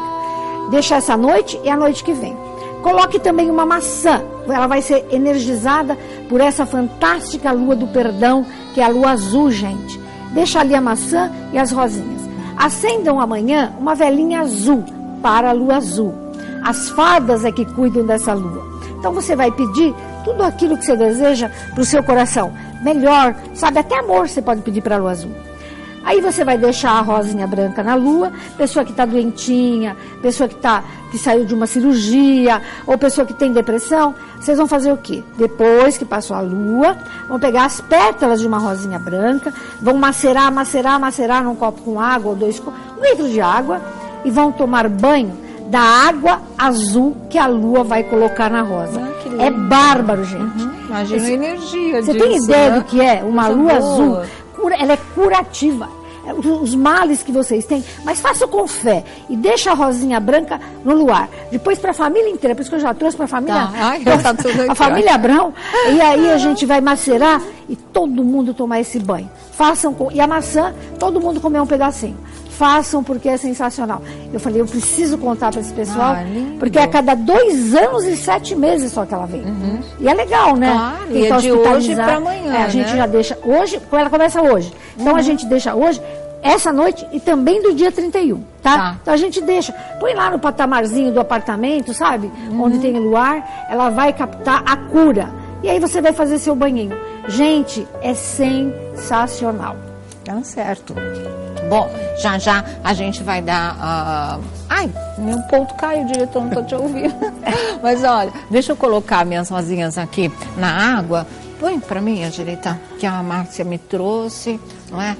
Deixa essa noite e a noite que vem. Coloque também uma maçã, ela vai ser energizada por essa fantástica lua do perdão, que é a lua azul, gente. Deixa ali a maçã e as rosinhas. Acendam amanhã uma velinha azul para a lua azul. As fadas é que cuidam dessa lua. Então você vai pedir tudo aquilo que você deseja para o seu coração. Melhor, sabe, até amor você pode pedir para a lua azul. Aí você vai deixar a rosinha branca na lua, pessoa que está doentinha, pessoa que saiu de uma cirurgia, ou pessoa que tem depressão, vocês vão fazer o quê? Depois que passou a lua, vão pegar as pétalas de uma rosinha branca, vão macerar num copo com água, ou 1 litro de água, e vão tomar banho da água azul que a lua vai colocar na rosa. É bárbaro, gente. Imagina a energia disso. Você tem ideia, né, do que é uma lua boa. Azul? Ela é curativa. Os males que vocês têm, mas faça com fé e deixa a rosinha branca no luar. Depois para a família inteira, por isso que eu já trouxe para a família, tá tudo aqui, a família Abrão, e aí a gente vai macerar e todo mundo tomar esse banho. Façam e a maçã, todo mundo comer um pedacinho. Façam, porque é sensacional. Eu falei, eu preciso contar para esse pessoal, porque é a cada 2 anos e 7 meses só que ela vem. E é legal, né? Claro, e é de hoje para amanhã, a gente já deixa hoje, ela começa hoje. Então a gente deixa hoje, essa noite e também do dia 31, tá? Então a gente deixa, põe lá no patamarzinho do apartamento, sabe? Onde tem luar, ela vai captar a cura. E aí você vai fazer seu banhinho. Gente, é sensacional. Tá certo. Bom, já a gente vai dar... Ai, meu ponto caiu, diretor, não estou te ouvindo. Mas olha, deixa eu colocar minhas rosinhas aqui na água. Põe para mim, Angelita, que a Márcia me trouxe, não é?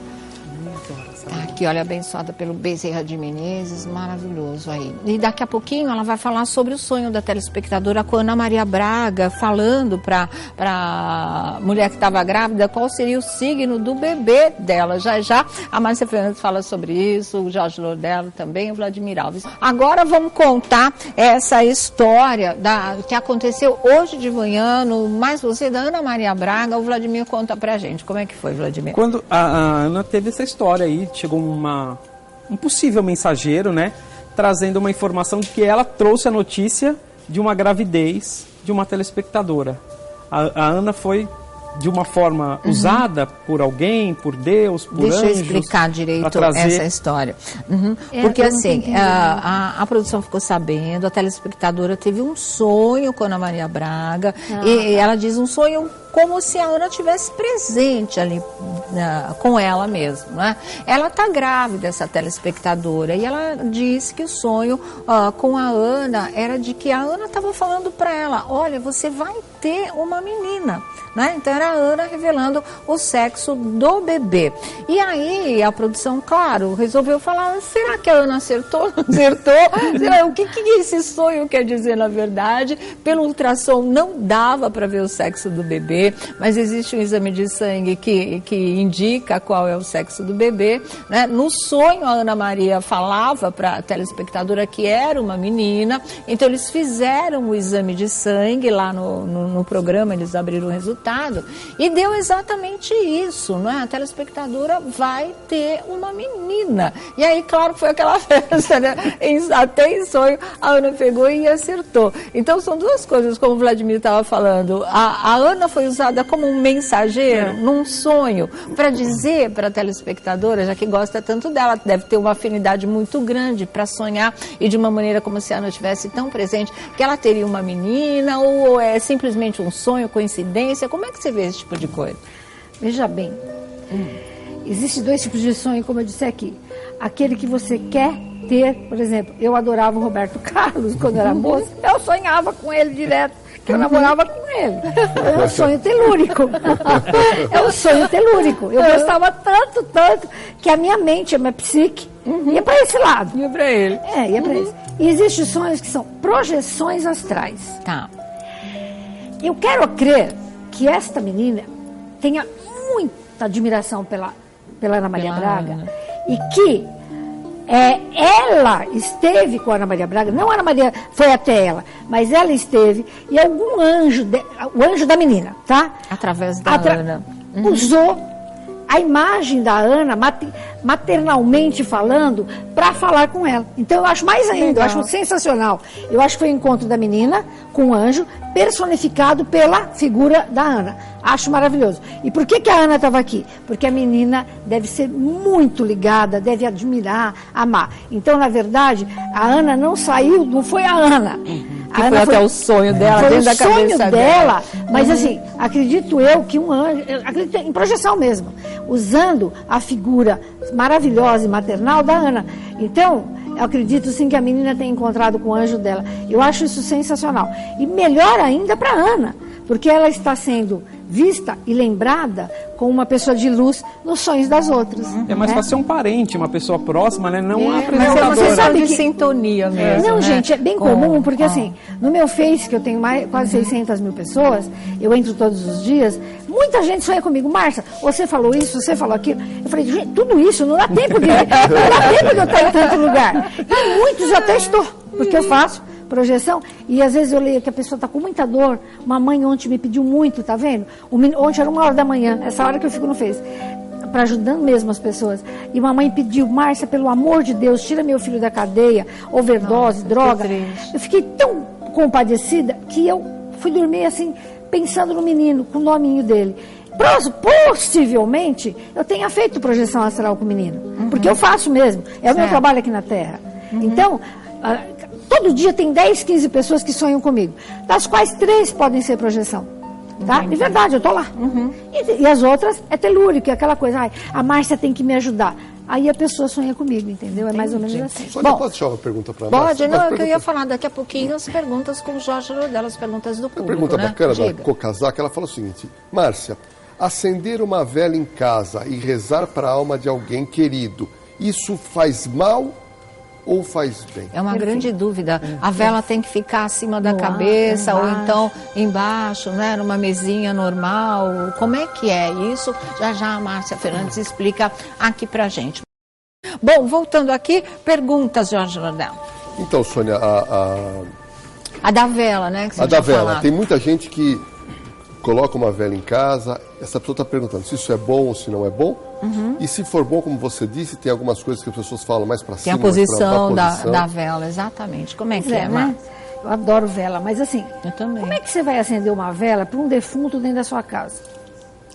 Tá aqui, olha, abençoada pelo Bezerra de Menezes, maravilhoso aí. E daqui a pouquinho ela vai falar sobre o sonho da telespectadora com a Ana Maria Braga, falando para a mulher que estava grávida qual seria o signo do bebê dela. Já a Márcia Fernandes fala sobre isso, o Jorge Lordello também, o Vladimir Alves. Agora vamos contar essa história que aconteceu hoje de manhã no Mais Você, da Ana Maria Braga. O Vladimir conta pra gente. Como é que foi, Vladimir? Quando a Ana teve essa história aí, chegou um possível mensageiro, né, trazendo uma informação de que ela trouxe a notícia de uma gravidez de uma telespectadora. A Ana foi de uma forma usada por alguém, por Deus, por anjos. Deixa eu explicar direito essa história. Porque assim, a produção ficou sabendo, a telespectadora teve um sonho com a Ana Maria Braga, e ela diz um sonho como se a Ana estivesse presente ali com ela mesmo, né? Ela está grávida, essa telespectadora, e ela disse que o sonho com a Ana era de que a Ana estava falando para ela, olha, você vai ter uma menina, né? Então era a Ana revelando o sexo do bebê. E aí a produção, claro, resolveu falar, será que a Ana acertou? Não acertou? O que esse sonho quer dizer na verdade? Pelo ultrassom não dava para ver o sexo do bebê, mas existe um exame de sangue que indica qual é o sexo do bebê, né? No sonho a Ana Maria falava para a telespectadora que era uma menina, então eles fizeram o exame de sangue lá no programa, eles abriram o resultado e deu exatamente isso, não é? A telespectadora vai ter uma menina. E aí, claro, foi aquela festa, né? Até em sonho a Ana pegou e acertou. Então são duas coisas, como o Vladimir estava falando. A Ana foi usada como um mensageiro num sonho para dizer para a telespectadora, já que gosta tanto dela, deve ter uma afinidade muito grande para sonhar e de uma maneira como se a Ana estivesse tão presente, que ela teria uma menina, ou é simplesmente um sonho, coincidência? Como é que você vê esse tipo de coisa? Veja bem, existem 2 tipos de sonho, como eu disse aqui. Aquele que você quer ter, por exemplo, eu adorava o Roberto Carlos quando eu era moça, eu sonhava com ele direto, que eu namorava com ele. É um sonho telúrico. É um sonho telúrico. Eu gostava tanto, que a minha mente, a minha psique, ia para esse lado. Ia para ele. Ia para esse. E existem sonhos que são projeções astrais. Tá. Eu quero crer que esta menina tenha muita admiração pela Ana Maria Braga e que ela esteve com a Ana Maria Braga, não a Ana Maria foi até ela, mas ela esteve e algum anjo, o anjo da menina, tá? Através da Ana. Usou a imagem da Ana, maternalmente falando, para falar com ela. Então eu acho mais ainda, eu acho sensacional. Eu acho que foi o encontro da menina com o anjo, personificado pela figura da Ana. Acho maravilhoso. E por que a Ana estava aqui? Porque a menina deve ser muito ligada, deve admirar, amar. Então, na verdade, a Ana não saiu, não foi a Ana. Que foi até o sonho dela, foi dentro da o sonho cabeça dela. Mas assim, acredito eu que um anjo, acredito em projeção mesmo, usando a figura maravilhosa e maternal da Ana. Então, eu acredito sim que a menina tenha encontrado com o anjo dela. Eu acho isso sensacional. E melhor ainda para Ana, porque ela está sendo vista e lembrada como uma pessoa de luz nos sonhos das outras. É mais fácil ser um parente, uma pessoa próxima, né? Não uma Mas apresentadora. você sabe de que- sintonia mesmo, Não, né? gente, é bem comum, porque assim, no meu Face, que eu tenho quase 600 mil pessoas, eu entro todos os dias, muita gente sonha comigo, Márcia, você falou isso, você falou aquilo. Eu falei, gente, tudo isso não dá tempo de eu estar em tanto lugar. E muitos eu até estou, porque eu faço projeção, e às vezes eu leio que a pessoa está com muita dor. Uma mãe ontem me pediu muito, tá vendo? Ontem era 1h da manhã, essa hora que eu fico no Face, para ajudando mesmo as pessoas. E uma mãe pediu, Márcia, pelo amor de Deus, tira meu filho da cadeia, overdose, droga. Eu fiquei tão compadecida que eu fui dormir assim, pensando no menino, com o nominho dele. Possivelmente, eu tenha feito projeção astral com o menino, porque eu faço mesmo, é o meu trabalho aqui na Terra. Então, todo dia tem 10, 15 pessoas que sonham comigo, das quais 3 podem ser projeção. Tá? De verdade, eu tô lá. E as outras é telúrico, é aquela coisa, ai, a Márcia tem que me ajudar. Aí a pessoa sonha comigo, entendeu? É mais ou menos assim. Sônia, posso deixar uma pergunta para a Pode, não, é que eu ia falar daqui a pouquinho as perguntas com o Jorge Rodel, as perguntas do público, Uma pergunta né? bacana da Diga. Cocazá, ela fala o seguinte: Márcia, acender uma vela em casa e rezar para a alma de alguém querido, isso faz mal ou faz bem? É uma grande dúvida. A vela tem que ficar acima da cabeça ou então embaixo, né, numa mesinha normal. Como é que é isso? Já já a Márcia Fernandes explica aqui pra gente. Bom, voltando aqui, perguntas, Jorge Rodel. Então, Sônia, A da vela, né? Que você a da tinha vela. falado. Tem muita gente que coloca uma vela em casa, essa pessoa está perguntando se isso é bom ou se não é bom. E se for bom, como você disse, tem algumas coisas que as pessoas falam mais para Tem cima. a posição mais pra da vela, exatamente. Como é que Pois é, né? Márcia? Eu adoro vela, mas assim, Eu também. como é que você vai acender uma vela para um defunto dentro da sua casa?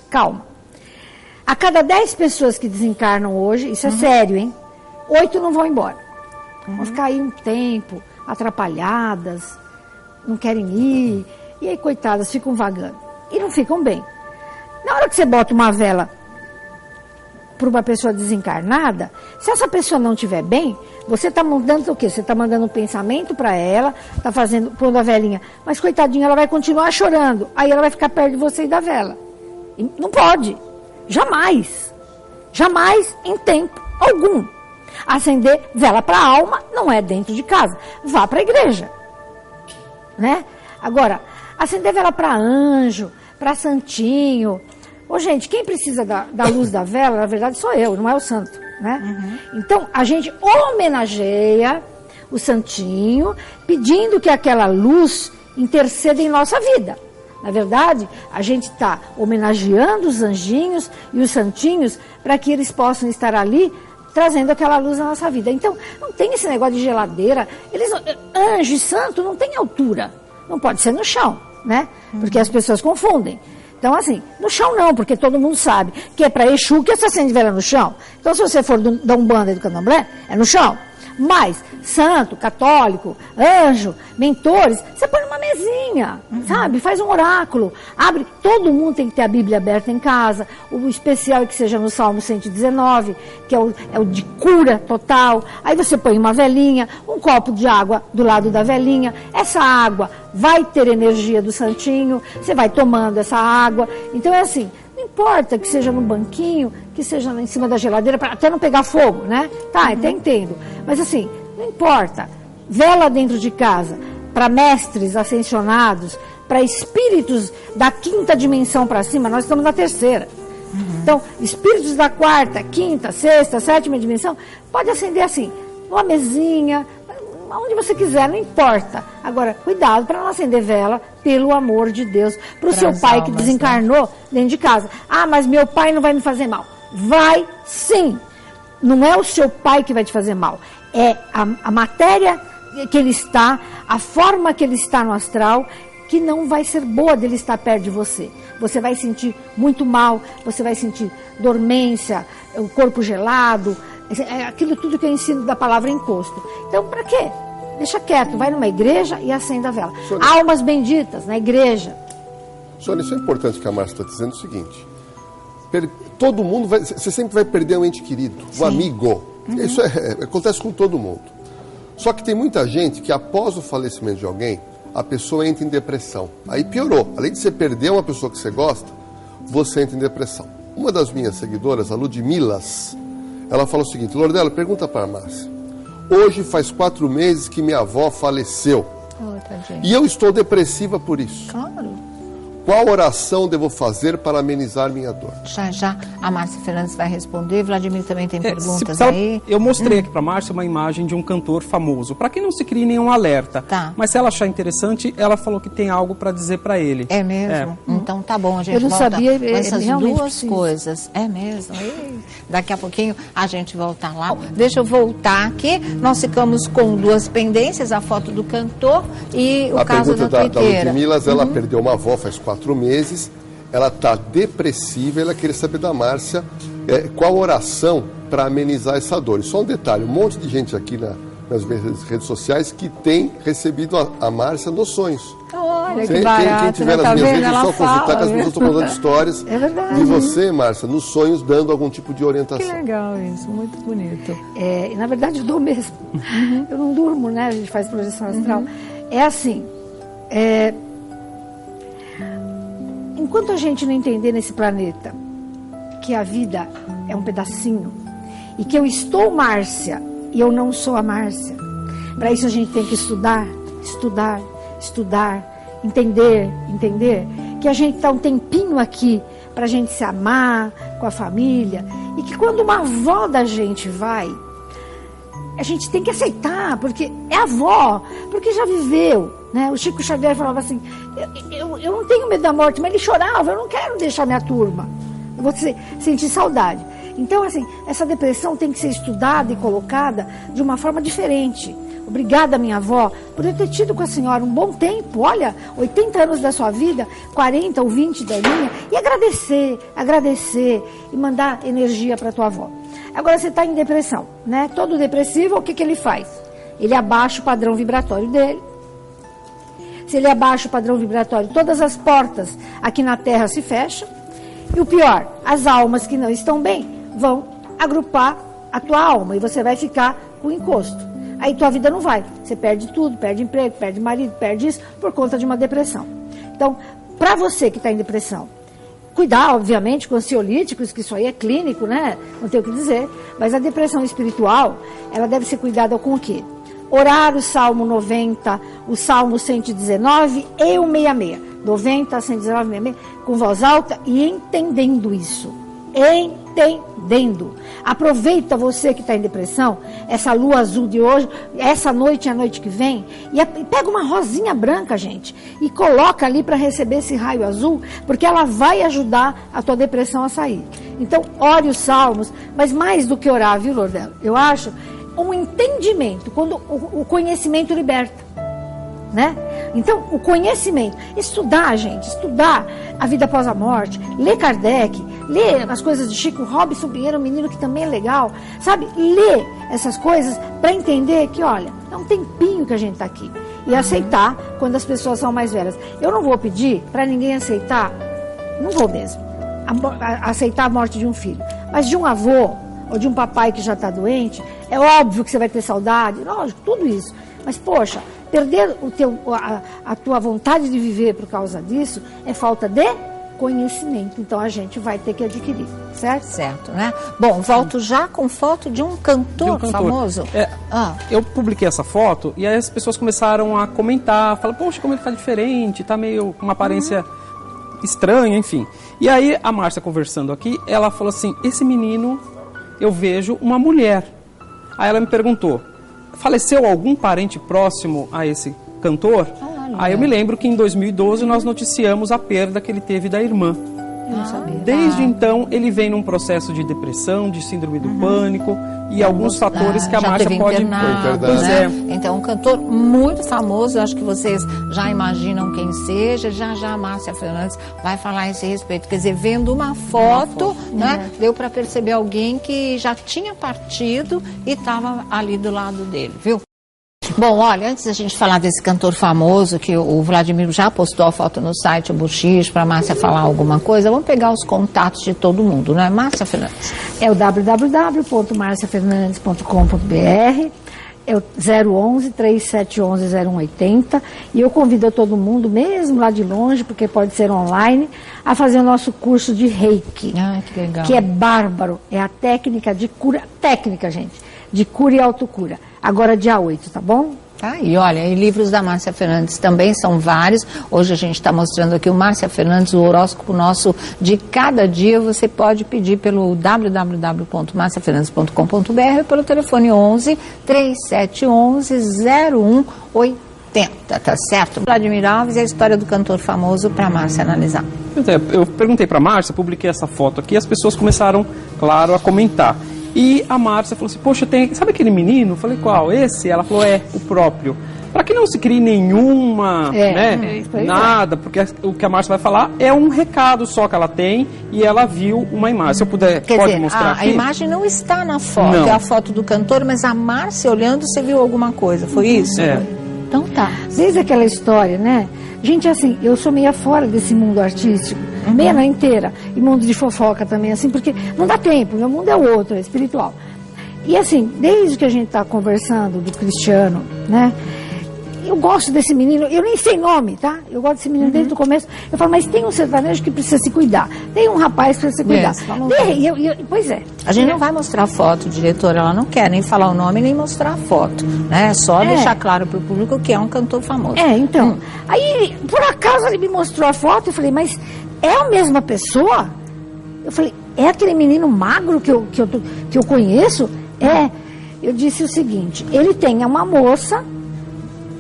Calma. A cada 10 pessoas que desencarnam hoje, isso é sério, hein? 8 não vão embora. Vão ficar aí um tempo, atrapalhadas, não querem ir, e aí, coitadas, ficam vagando. E não ficam bem. Na hora que você bota uma vela para uma pessoa desencarnada, se essa pessoa não estiver bem, você está mandando o quê? Você está mandando um pensamento para ela, está pondo a velinha, mas coitadinha, ela vai continuar chorando, aí ela vai ficar perto de você e da vela. E não pode, jamais, jamais em tempo algum. Acender vela para a alma não é dentro de casa, vá para a igreja, né? Agora, acender vela para anjo, para santinho. Ô, gente, quem precisa da luz da vela, na verdade, sou eu, não é o santo, né? Então, a gente homenageia o santinho, pedindo que aquela luz interceda em nossa vida. Na verdade, a gente está homenageando os anjinhos e os santinhos para que eles possam estar ali trazendo aquela luz na nossa vida. Então, não tem esse negócio de geladeira. Anjo e santo não tem altura. Não pode ser no chão, né? Porque as pessoas confundem. Então, assim, no chão não, porque todo mundo sabe que é para Exu que você acende vela no chão. Então, se você for da Umbanda e do Candomblé, é no chão. Mas, santo, católico, anjo, mentores, você põe numa mesinha, sabe? Faz um oráculo, abre. Todo mundo tem que ter a Bíblia aberta em casa. O especial é que seja no Salmo 119, que é o de cura total. Aí você põe uma velinha, um copo de água do lado da velinha. Essa água vai ter energia do santinho, você vai tomando essa água. Então é assim, não importa que seja no banquinho, que seja em cima da geladeira, para até não pegar fogo, né? Tá, até entendo. Mas assim, não importa. Vela dentro de casa, para mestres ascensionados, para espíritos da 5ª dimensão para cima, nós estamos na 3ª. Então, espíritos da 4ª, 5ª, 6ª, 7ª dimensão, pode acender assim, numa mesinha, onde você quiser, não importa. Agora, cuidado para não acender vela, pelo amor de Deus, para o seu pai que desencarnou dentro de casa. Ah, mas meu pai não vai me fazer mal. Vai sim. Não é o seu pai que vai te fazer mal. É a matéria que ele está, a forma que ele está no astral, que não vai ser boa dele estar perto de você. Você vai sentir muito mal, você vai sentir dormência, o corpo gelado, aquilo tudo que eu ensino da palavra encosto. Então, para quê? deixa quieto, vai numa igreja e acenda a vela. Almas benditas na igreja. Sônia, isso é importante que a Márcia está dizendo o seguinte. Todo mundo você sempre vai perder um ente querido, um amigo. Isso acontece com todo mundo. Só que tem muita gente que após o falecimento de alguém, a pessoa entra em depressão. Aí piorou. Além de você perder uma pessoa que você gosta, você entra em depressão. Uma das minhas seguidoras, a Ludmilas, ela fala o seguinte: Lordelo, pergunta para a Márcia. Hoje faz 4 meses que minha avó faleceu. E eu estou depressiva por isso. Claro. Qual oração devo fazer para amenizar minha dor? Já a Márcia Fernandes vai responder. Vladimir também tem perguntas aí. Eu mostrei aqui para a Márcia uma imagem de um cantor famoso, para que não se crie nenhum alerta. Tá. Mas se ela achar interessante, ela falou que tem algo para dizer para ele. É mesmo? Então tá bom, a gente Eu não volta sabia, com essas duas precisa. coisas. É mesmo? Daqui a pouquinho a gente volta lá. Deixa eu voltar aqui. Nós ficamos com 2 pendências, a foto do cantor e o caso da pergunta da tuiteira. Ludmilas, ela perdeu uma avó faz 4 meses, ela está depressiva, ela queria saber da Márcia qual oração para amenizar essa dor. E só um detalhe, um monte de gente aqui nas redes sociais que tem recebido a Márcia nos sonhos. Olha que barato, quem tiver nas minhas redes, é só consultar, que as pessoas estão contando histórias de você, Márcia, nos sonhos, dando algum tipo de orientação. Que legal isso, muito bonito. E na verdade eu dou mesmo. Eu não durmo, né? A gente faz projeção astral. É assim, enquanto a gente não entender nesse planeta que a vida é um pedacinho e que eu estou Márcia e eu não sou a Márcia, para isso a gente tem que estudar, entender que a gente está um tempinho aqui para a gente se amar com a família e que quando uma avó da gente vai, a gente tem que aceitar, porque é avó, porque já viveu, né? O Chico Xavier falava assim, eu não tenho medo da morte, mas ele chorava, eu não quero deixar minha turma, eu vou sentir saudade. Então, assim, essa depressão tem que ser estudada e colocada de uma forma diferente. Obrigada, minha avó, por eu ter tido com a senhora um bom tempo, olha, 80 anos da sua vida, 40 ou 20 da minha, e agradecer e mandar energia para tua avó. Agora você está em depressão, né? Todo depressivo, o que ele faz? Ele abaixa o padrão vibratório dele. Se ele abaixa o padrão vibratório, todas as portas aqui na Terra se fecham. E o pior, as almas que não estão bem vão agrupar a tua alma e você vai ficar com encosto. Aí tua vida não vai. Você perde tudo, perde emprego, perde marido, perde isso por conta de uma depressão. Então, para você que está em depressão, cuidar, obviamente, com ansiolíticos, que isso aí é clínico, né? Não tem o que dizer. Mas a depressão espiritual, ela deve ser cuidada com o quê? Orar o Salmo 90, o Salmo 119 e o 66. 90, 119, 66, com voz alta e entendendo isso. Entendendo. Aproveita você que está em depressão, essa lua azul de hoje, essa noite e a noite que vem, e pega uma rosinha branca, gente, e coloca ali para receber esse raio azul, porque ela vai ajudar a tua depressão a sair. Então, ore os salmos, mas mais do que orar, viu, Lordelo? Eu acho um entendimento, quando o conhecimento liberta. Né? Então, o conhecimento, estudar, gente, estudar a vida após a morte, ler Kardec, ler as coisas de Chico Robinson Pinheiro, um menino que também é legal, sabe? Ler essas coisas para entender que, olha, é um tempinho que a gente está aqui. E aceitar quando as pessoas são mais velhas. Eu não vou pedir para ninguém aceitar, não vou mesmo, aceitar a morte de um filho, mas de um avô ou de um papai que já está doente, é óbvio que você vai ter saudade, lógico, tudo isso. Mas, poxa, perder a tua vontade de viver por causa disso é falta de conhecimento. Então, a gente vai ter que adquirir, certo? Certo, né? Bom, volto já com foto de um cantor, famoso. Eu publiquei essa foto e aí as pessoas começaram a comentar, falaram, poxa, como ele tá diferente, tá meio com uma aparência estranha, enfim. E aí, a Márcia conversando aqui, ela falou assim, esse menino, eu vejo uma mulher. Aí ela me perguntou, faleceu algum parente próximo a esse cantor? Aí eu me lembro que em 2012 nós noticiamos a perda que ele teve da irmã. Eu não sabia. Desde então ele vem num processo de depressão, de síndrome do pânico e alguns fatores que a Márcia pode... Pois é. Então, um cantor muito famoso, acho que vocês já imaginam quem seja, já a Márcia Fernandes vai falar a esse respeito. Quer dizer, vendo uma foto, né, deu para perceber alguém que já tinha partido e estava ali do lado dele, viu? Bom, olha, antes da gente falar desse cantor famoso, que o Vladimir já postou a foto no site, o Buchicho, para a Márcia falar alguma coisa, vamos pegar os contatos de todo mundo, né? Márcia Fernandes. É o www.marciafernandes.com.br, é o 011-3711-0180, e eu convido a todo mundo, mesmo lá de longe, porque pode ser online, a fazer o nosso curso de Reiki. Ai, que legal. Que é bárbaro, é a técnica de cura, gente, de cura e autocura. Agora dia 8, tá bom? Tá, e olha, e livros da Márcia Fernandes também são vários. Hoje a gente está mostrando aqui o Márcia Fernandes, o horóscopo nosso de cada dia. Você pode pedir pelo www.marciafernandes.com.br ou pelo telefone 11-3711-0180, tá certo? Vladimir Alves e a história do cantor famoso para a Márcia analisar. Eu perguntei para a Márcia, publiquei essa foto aqui, as pessoas começaram, claro, a comentar. E a Márcia falou assim, poxa, sabe aquele menino? Eu falei, qual? Esse? Ela falou, o próprio. Para que não se crie nenhuma, nada, porque o que a Márcia vai falar é um recado só que ela tem e ela viu uma imagem. Se eu puder, pode mostrar aqui? A imagem não está na foto, é a foto do cantor, mas a Márcia olhando, você viu alguma coisa, foi isso? Então tá. Desde aquela história, né? Gente, assim, eu sou meia fora desse mundo artístico, meia na inteira, e mundo de fofoca também, assim, porque não dá tempo, meu mundo é outro, é espiritual. E assim, desde que a gente está conversando do Cristiano, né? Eu gosto desse menino, eu nem sei nome, tá? Eu gosto desse menino desde o começo. Eu falo, mas tem um sertanejo que precisa se cuidar. Tem um rapaz que precisa se cuidar. Pois é. A gente não vai mostrar a foto, diretora, ela não quer nem falar o nome, nem mostrar a foto, né? É só deixar claro para o público que é um cantor famoso. Então. Aí, por acaso, ele me mostrou a foto, eu falei, mas é a mesma pessoa? Eu falei, é aquele menino magro que eu conheço? Eu disse o seguinte, ele tem uma moça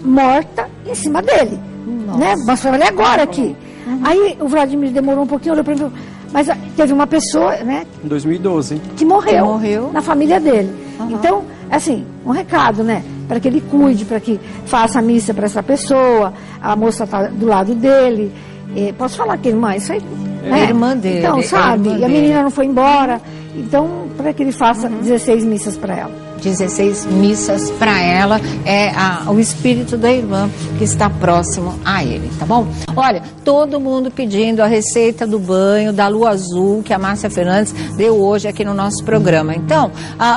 morta em cima dele, né? Mas falei agora aqui. Aí o Vladimir demorou um pouquinho, olhou para mim, mas teve uma pessoa, né? Em 2012. Que morreu na família dele. Então, assim, um recado, né? Para que ele cuide, para que faça a missa para essa pessoa, a moça está do lado dele. Posso falar que irmã? Isso aí, né? Irmã dele. Então, sabe? E a menina não foi embora. Então, para que ele faça 16 missas para ela. 16 missas para ela, o espírito da irmã que está próximo a ele, tá bom? Olha, todo mundo pedindo a receita do banho da lua azul que a Márcia Fernandes deu hoje aqui no nosso programa. Então,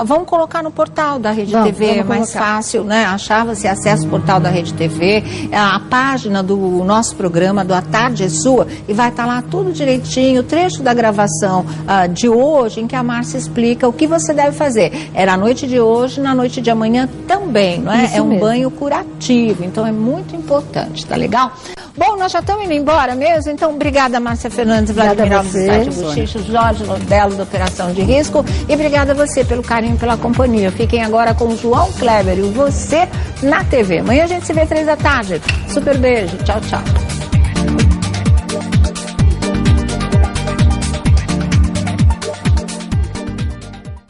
vamos colocar no portal da Rede TV, é mais fácil, né? Achar, você acessa o portal da Rede TV, a página do nosso programa, do A Tarde é Sua, e vai estar lá tudo direitinho, o trecho da gravação de hoje, em que a Márcia explica o que você deve fazer. Era a noite de hoje, na noite de amanhã também, não é? Isso é um mesmo. banho curativo, então é muito importante, tá legal? Bom, nós já estamos indo embora mesmo, então obrigada Márcia Fernandes, Vladimir Alves do site Buchicho, Jorge Lodelo da Operação de Risco, e obrigada a você pelo carinho, pela companhia. Fiquem agora com o João Kleber e o Você na TV. Amanhã a gente se vê 3 da tarde. Super beijo, tchau, tchau.